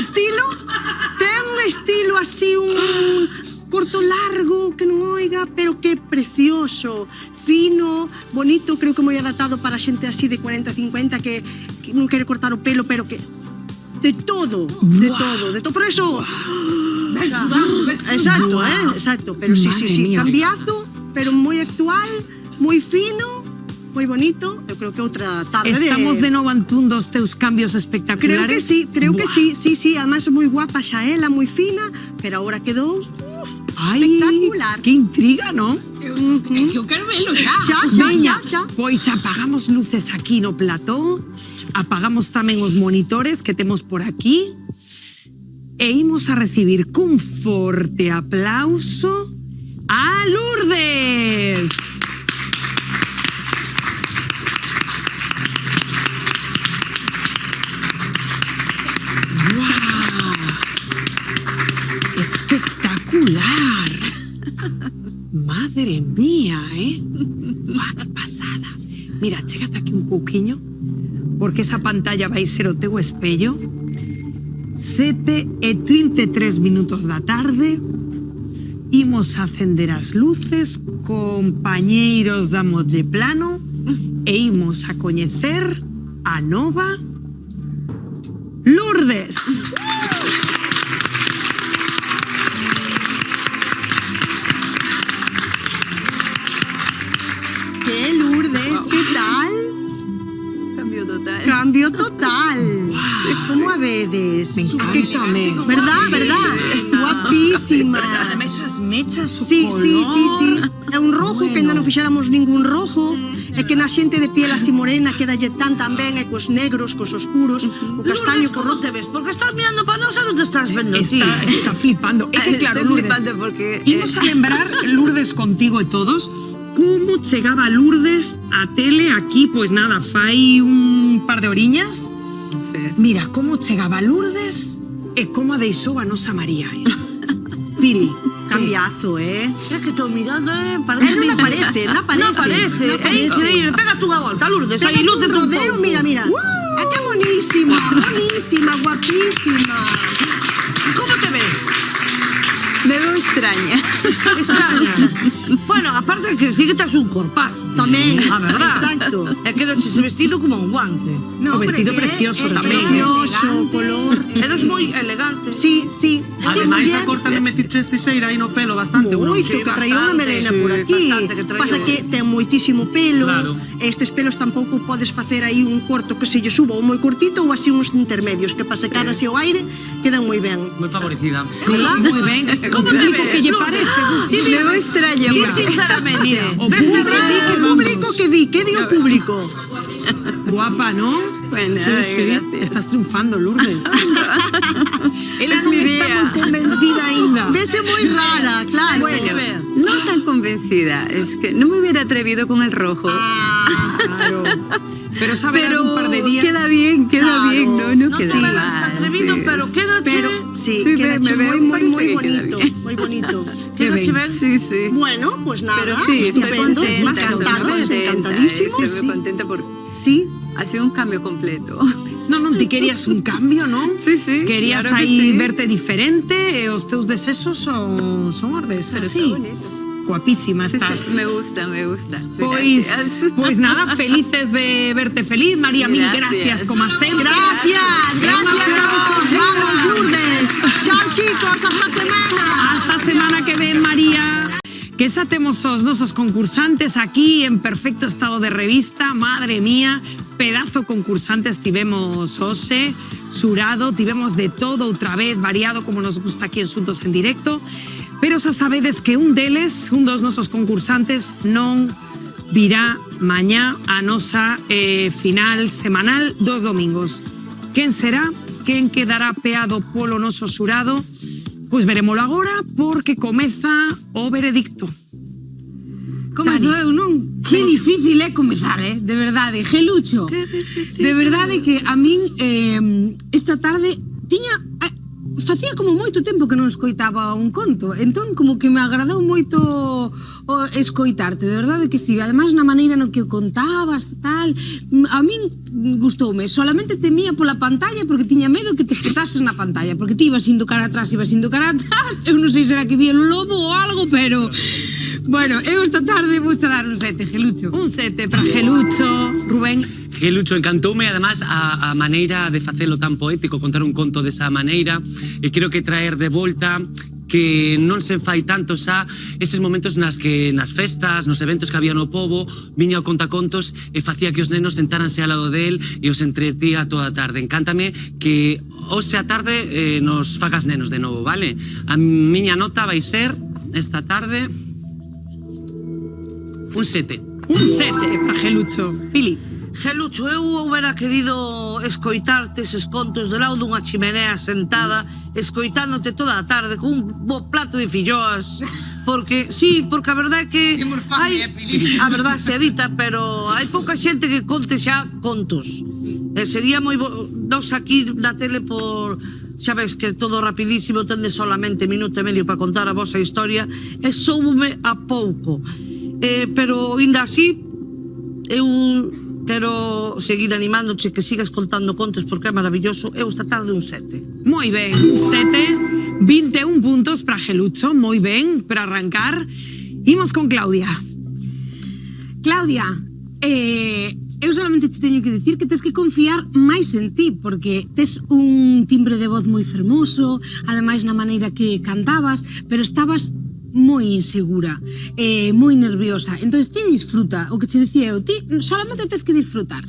estilo así, un corto largo, que non oiga, pero que precioso, fino, bonito, creo que moi adaptado para xente así de 40, 50 que non quere cortar o pelo, pero que de todo, por eso. Ben sudado, ben Exacto, sudado. exacto, pero sí, Madre mía. cambiazo, pero moi actual, moi fino, moi bonito. Eu creo que outra tarde Estamos de novo ante un dos teus cambios espectaculares. Creo que sí, además é moi guapa xa ela, moi fina, pero agora quedou espectacular. Que intriga, ¿no? Eu quero velo xa. Veña, pois apagamos luces aquí no plató, apagamos tamén os monitores que temos por aquí e imos a recibir cun forte aplauso a Lourdes. Espectacular. Madre mía, ¿eh? ¡Guau, qué pasada! Mira, chégate aquí un pouquiño, porque esa pantalla vai ser o teu espello. 7:33 da tarde. Imos a acender as luces, compañeiros da Molle Plano, e imos a coñecer a nova Lourdes. ¿Qué, Lourdes? ¿Qué tal? Cambio total. Cambio total. ¿Cómo a vedes? Me encanta. ¿Verdad? ¿Verdad? Guapísima. Además, esas mechas, o Sí, color. sí. É un rojo que ainda non fixéramos ningún rojo, e que na xente de piel así morena quedalle tan ben, e cos negros, cos oscuros, o castaño, co rojo. te ves? Porque estás mirando para nós e non te estás vendo ti. Está flipando. É que claro, Estoy Lourdes, flipando porque... imos a lembrar, Lourdes, contigo e todos, como chegaba Lourdes a tele aquí, pois nada, fai un par de horiñas. Mira, como chegaba Lourdes e como a deixou a nosa María. Pili, Cambiazo, É que estou mirando, parece... Non aparece. Non aparece. É increíble. Pégate unha volta, Lourdes. Aí, Pégate luce un rodeo, mira. Ah, que bonísima, guapísima. Como te ves? Me veo extraña. Extraña. Bueno, aparte que sí que estás un corpazo. Tamén, A verdad. exacto. É que ese vestido como un guante. o vestido precioso tamén. Precioso, color. Eres moi elegante. Sí. Ademais, da cor tamén metiches tiseira aí no pelo bastante. Moito, que traía unha melena por aquí. Pasa que ten moitísimo pelo. Claro. Estes pelos tampouco podes facer aí un corto que se lle suba ou moi cortito ou así uns intermedios que para secar así ao aire quedan moi ben. Moi favorecida. Sí, moi ben. Como te ves? Que lle parece? Me veo extraña. Mira, sinceramente. O Ves público te di que O público que di o público. Guapa, ¿no? Bueno, Sí. gracias. Estás triunfando, Lourdes. Ela Es non mi está día. moi convencida ainda. Vese moi rara, claro. No tan convencida, es que no me hubiera atrevido con el rojo. Claro. Pero sabes, Pero un par de días. queda bien, no queda te mal. ves atrevido, sí. pero quédate. Sí, Sí, quedache me veo, moi parece que queda bonito, bien. moi bonito. Quédate ben. Sí. Bueno, pues nada, Pero sí, estoy estupendo, contenta, encantadísimos. estoy muy contenta porque Sí. ha sido un cambio completo. No, ti querías un cambio, ¿no? Sí. Querías claro que aí sí. verte diferente e os teus desesos son ordes, Pero está así. bonito. Guapísima Sí, estás. me gusta. Pois, pois nada, felices de verte feliz, María, mil gracias, como sempre. Gracias a vosotros. Vamos, Lourdes. Chao, chicos, hasta semana. Hasta semana que ven, María. Que xa temos os nosos concursantes aquí en perfecto estado de revista. Madre mía, pedazo concursantes tivemos hoxe, xurado, tivemos de todo outra vez, variado como nos gusta aquí en Xuntos en Directo. Pero xa sabedes que un deles, un dos nosos concursantes, non virá mañá a nosa final semanal dos domingos. Quen será? Quen quedará peado polo noso xurado? Pois verémolo agora porque comeza o veredicto. Comezou eu, non? Que difícil é comezar, de verdade. Gelucho. De verdade que a min esta tarde tiña... Facía como moito tempo que non escoitaba un conto, entón como que me agradou moito escoitarte, de verdade que sí. Ademais na maneira no que o contabas, tal, a min gustoume. Solamente temía pola pantalla porque tiña medo que te escotases na pantalla, porque ti ibas indo cara atrás, eu non sei se era que vi el lobo ou algo, pero... Bueno, eu esta tarde vou dar un 7, Gelucho. Un 7 para Gelucho, Rubén. Gelucho, encantoume además a maneira de facelo tan poético, contar un conto desa maneira, e creo que traer de volta que non se fai tanto xa eses momentos nas que nas festas, nos eventos que había no pobo, viña o contacontos e facía que os nenos sentáranse ao lado del e os entretía toda a tarde. Encántame que hoxe a tarde nos fagas nenos de novo, vale? A miña nota vai ser esta tarde un 7. Un 7 para Gelucho. Pili. Gelucho, eu houbera querido escoitarte eses contos do lado dunha chimenea sentada, escoitándote toda a tarde con un bo plato de filloas, porque, sí, porque a verdade é que a verdade se edita, pero hai pouca xente que conte xa contos. E sería moi nos aquí na tele por... Xa ves que todo rapidísimo, tende solamente minuto e medio para contar a vosa historia, e soume a pouco. Pero, ainda así, Eu quero seguir animándoche que sigas contando contos porque é maravilloso. Eu esta tarde un 7. Moi ben, un 7, 21 puntos para Gelucho, moi ben, para arrancar. Imos con Claudia. Claudia, eu solamente te teño que dicir que tes que confiar máis en ti, porque tes un timbre de voz moi fermoso, ademais na maneira que cantabas, pero estabas moi insegura, moi nerviosa. Entón, ti disfruta, o que che dicía eu, ti solamente tes que disfrutar.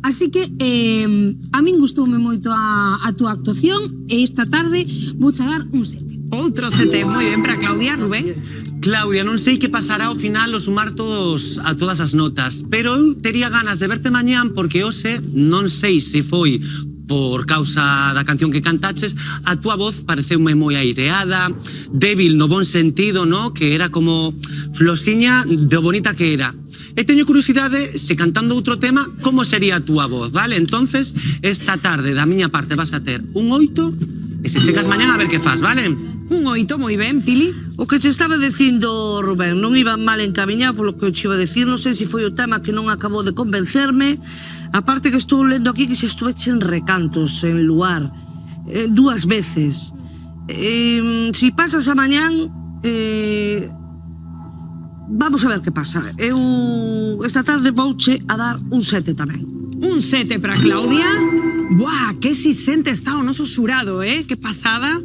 Así que a min gustoume moito a túa actuación e esta tarde vouche dar un 7. Outro 7, moi ben para Claudia. Rubén? Claudia, non sei que pasará ao final ao sumar a todas as notas, pero eu tería ganas de verte mañán porque hoxe, non sei se foi por causa da canción que cantaches, a túa voz pareceume moi aireada, débil no bon sentido, no? Que era como flosiña do bonita que era. E teño curiosidade se cantando outro tema, como sería a túa voz, vale? Entonces, esta tarde da miña parte vas a ter un 8 e se chegas mañán a ver que faz, vale? Un 8, moi ben, Pili. O que che estaba dicindo, Rubén, non iba mal encaminhado polo que eu che iba a decir, non sei se foi o tema que non acabou de convencerme, aparte que estou lendo aquí que se estuveche en recantos, en luar, 2 veces. Si pasas a mañán, vamos a ver que pasa. Eu esta tarde vouche a dar un 7 tamén. Un 7 para Claudia. Buah, que si sente está o noso xurado, que pasada.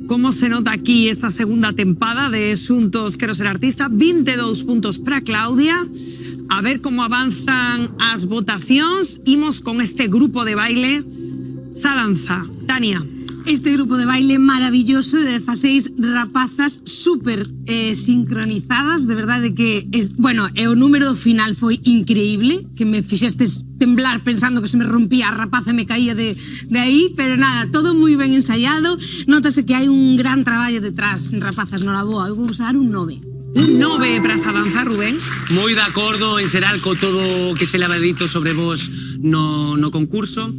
Como se nota aquí esta segunda tempada de Xuntos Quero Ser Artista. 22 puntos para Claudia. A ver como avanzan as votacións. Imos con este grupo de baile Sadanza. Tania. Este grupo de baile maravilloso de 16 rapazas super sincronizadas, de verdade que, bueno, e o número final foi increíble, que me fixestes temblar pensando que se me rompía a rapaza e me caía de aí, pero nada, todo moi ben ensaiado, notase que hai un gran traballo detrás, rapazas, noraboa, eu vou usar un 9. Un 9 para Sadanza, Rubén. Moi de acordo en xeral co todo o que se le había dito sobre vos no concurso.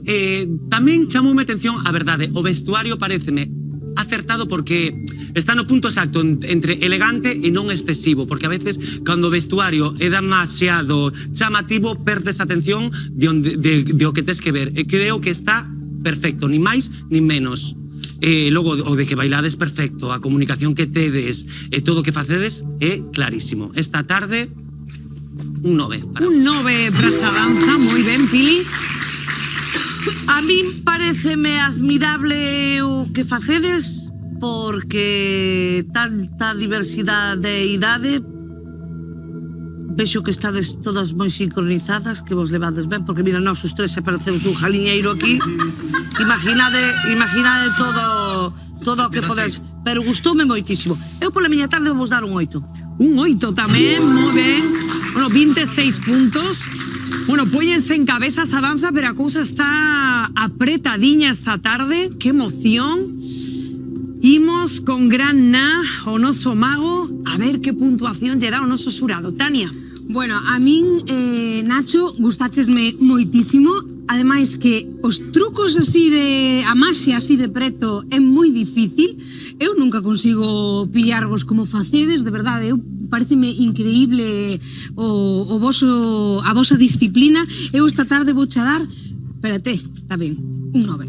Tamén chamoume atención a verdade, o vestuario pareceme acertado porque está no punto exacto entre elegante e non excesivo, porque a veces cando o vestuario é demasiado chamativo perdes atención de o que tes que ver, e creo que está perfecto, ni máis ni menos. Logo o de que bailades perfecto, a comunicación que tedes e todo o que facedes é clarísimo. Esta tarde un 9 un 9 para Sadanza, moi ben, Pili. A min pareceme admirable o que facedes porque tanta diversidade de idade, vexo que estades todas moi sincronizadas, que vos levades ben, porque mira, nós os tres se parecemos un jaliñeiro aquí. Imaginade todo o que podes, pero gustoume moitísimo. Eu pola miña tarde vos dar un 8. Un 8 tamén, moi ben. Bueno, 26 puntos. Bueno, póñense en cabeza esa danza, pero a cousa está apretadiña esta tarde. Que emoción. Imos con gran na o noso mago a ver que puntuación lle dá o noso xurado. Tania. Bueno, a min, Nacho, gustáchesme moitísimo. Ademais que os trucos así de a maxia así de preto é moi difícil. Eu nunca consigo pillarvos como facedes, de verdade, pareceme increíble a vosa disciplina. Eu esta tarde vouche dar, espérate, está ben, un 9.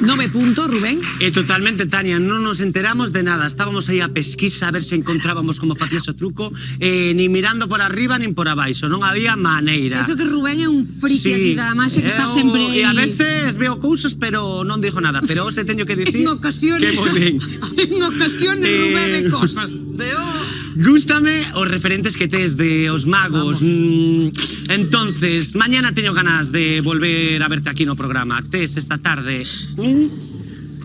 9 puntos, Rubén. Totalmente, Tania, non nos enteramos de nada. Estábamos aí a pesquisa a ver se encontrábamos como facía ese truco, ni mirando por arriba nin por abaixo, non había maneira. Eso que Rubén é un friki aquí da máxia que está sempre aí. E a veces veo cousas, pero non dixo nada. Pero hoxe teño que dicir en ocasiones, que moi ben. En ocasiones Rubén ve cosas. Gústame os referentes que tes de os magos. Entonces, mañana teño ganas de volver a verte aquí no programa. Tes esta tarde un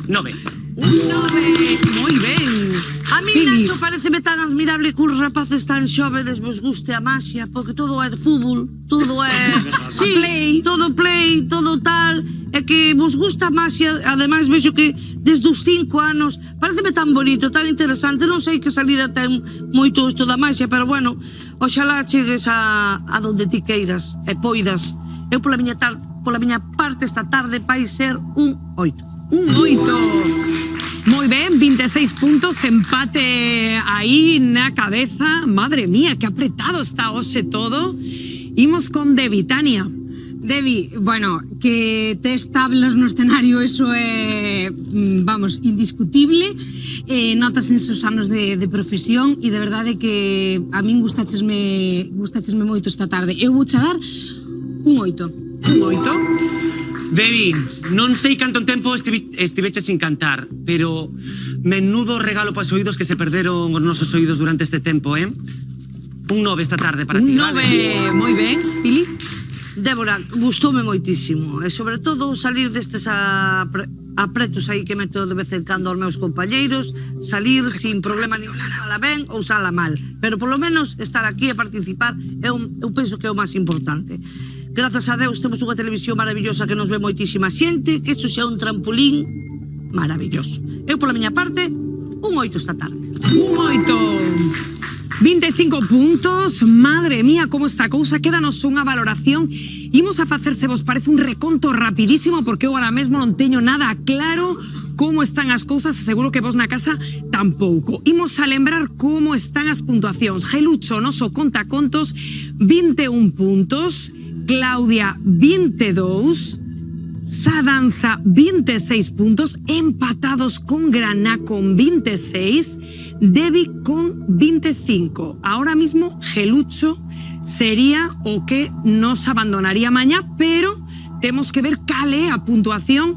9. Un 9, moi ben. A mí, Nacho, pareceme tan admirable que os rapaces tan xóvenes vos guste a maxia, porque todo é de fútbol, todo é... sí, play, todo tal, é que vos gusta a maxia, ademais vexo que desde os 5 anos, pareceme tan bonito, tan interesante, non sei que salida ten moito isto da maxia, pero bueno, oxalá chegues a donde ti queiras e poidas. Eu pola miña parte esta tarde vai ser un 8. Un 8. Moi ben, 26 puntos, empate aí na cabeza. Madre mía, que apretado está hoxe todo. Imos con Debi, Tania. Debi, bueno, que tes tablas no escenario, eso é, vamos, indiscutible. Notas en esos anos de profesión e de verdade que a min gustáchesme moito esta tarde. Eu vou dar un 8. Un 8? Debi, non sei canto tempo estiveches sin cantar, pero menudo regalo para os oídos que se perderon os nosos oídos durante este tempo, eh? Un 9 esta tarde para ti, vale? Un 9, moi ben. Pili? Débora, gustoume moitísimo. E sobre todo salir destes apretos aí que meto de vez en cando aos meus compañeiros, salir sin problema ningún, sala ben ou sala mal. Pero polo menos estar aquí e participar eu penso que é o máis importante. Grazas a Deus temos unha televisión maravillosa que nos ve moitísima xente, que iso xa é un trampolín maravilloso. Eu pola miña parte, un 8 esta tarde. Un 8. 25 puntos, madre mía, como está a cousa, quédanos unha valoración. Imos a facer, se vos parece, un reconto rapidísimo, porque eu ahora mesmo non teño nada claro como están as cousas, seguro que vos na casa tampouco. Imos a lembrar como están as puntuacións. Gelucho, noso contacontos, 21 puntos, Claudia, 22, Sadanza, 26 puntos, empatados con Graná con 26, Debi con 25. Ahora mismo Gelucho sería o que nos abandonaría mañá, pero temos que ver cal é a puntuación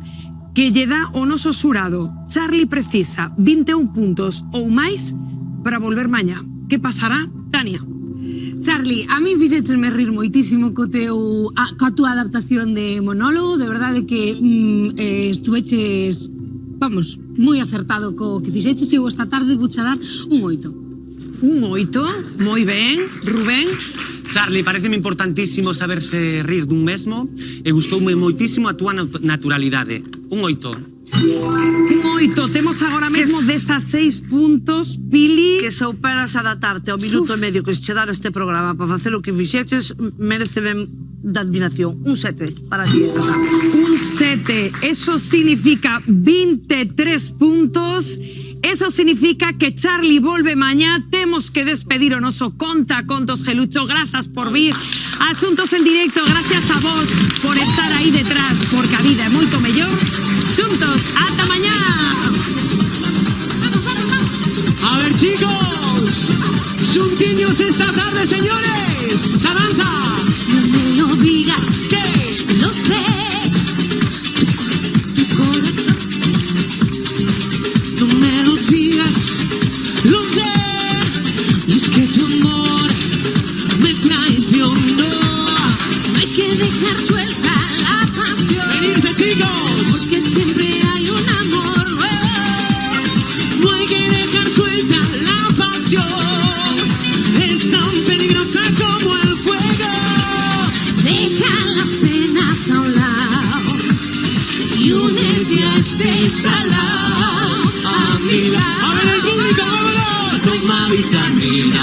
que lle dá o noso xurado. Charlie precisa 21 puntos ou máis para volver mañá. Que pasará, Tania? Charlie, a mí fixéchesme rir moitísimo coa túa adaptación de monólogo, de verdade que estuveches, vamos, moi acertado co que fixeches. Eu esta tarde vou dar un 8. Un 8, moi ben. Rubén? Charlie, pareceme importantísimo saberse rir dun mesmo e gustoume moitísimo a túa naturalidade. Un 8. Un 8, temos agora mesmo 16 puntos, Pili. Que souperas adaptarte ao minuto e medio que se che dar este programa para facer o que fixeches, merece ben de admiración. Un 7 para ti esta tarde. Un 7, eso significa 23 puntos. Eso significa que Charlie volve mañá. Temos que despedir o noso contacontos, Gelucho. Grazas por vir. Asuntos en directo, gracias a vos por estar aí detrás, porque a vida é moito mellor. Xuntos, ata mañá. A ver, chicos, xuntiños esta tarde, señores. Sadanza. No me lo digas, ¿qué? Lo sé. Tu corazón. No me lo digas, lo sé. Y es que tu amor me traicionó. No hay que dejar suelta la pasión. Venirse, chicos. Porque siempre hay un amor nuevo. No hay que dejar suelta la pasión. Es tan peligrosa como el fuego. Deja las penas a un lado y únete a este salado a mi lado. A ver el público, vámonos. Toma vitamina.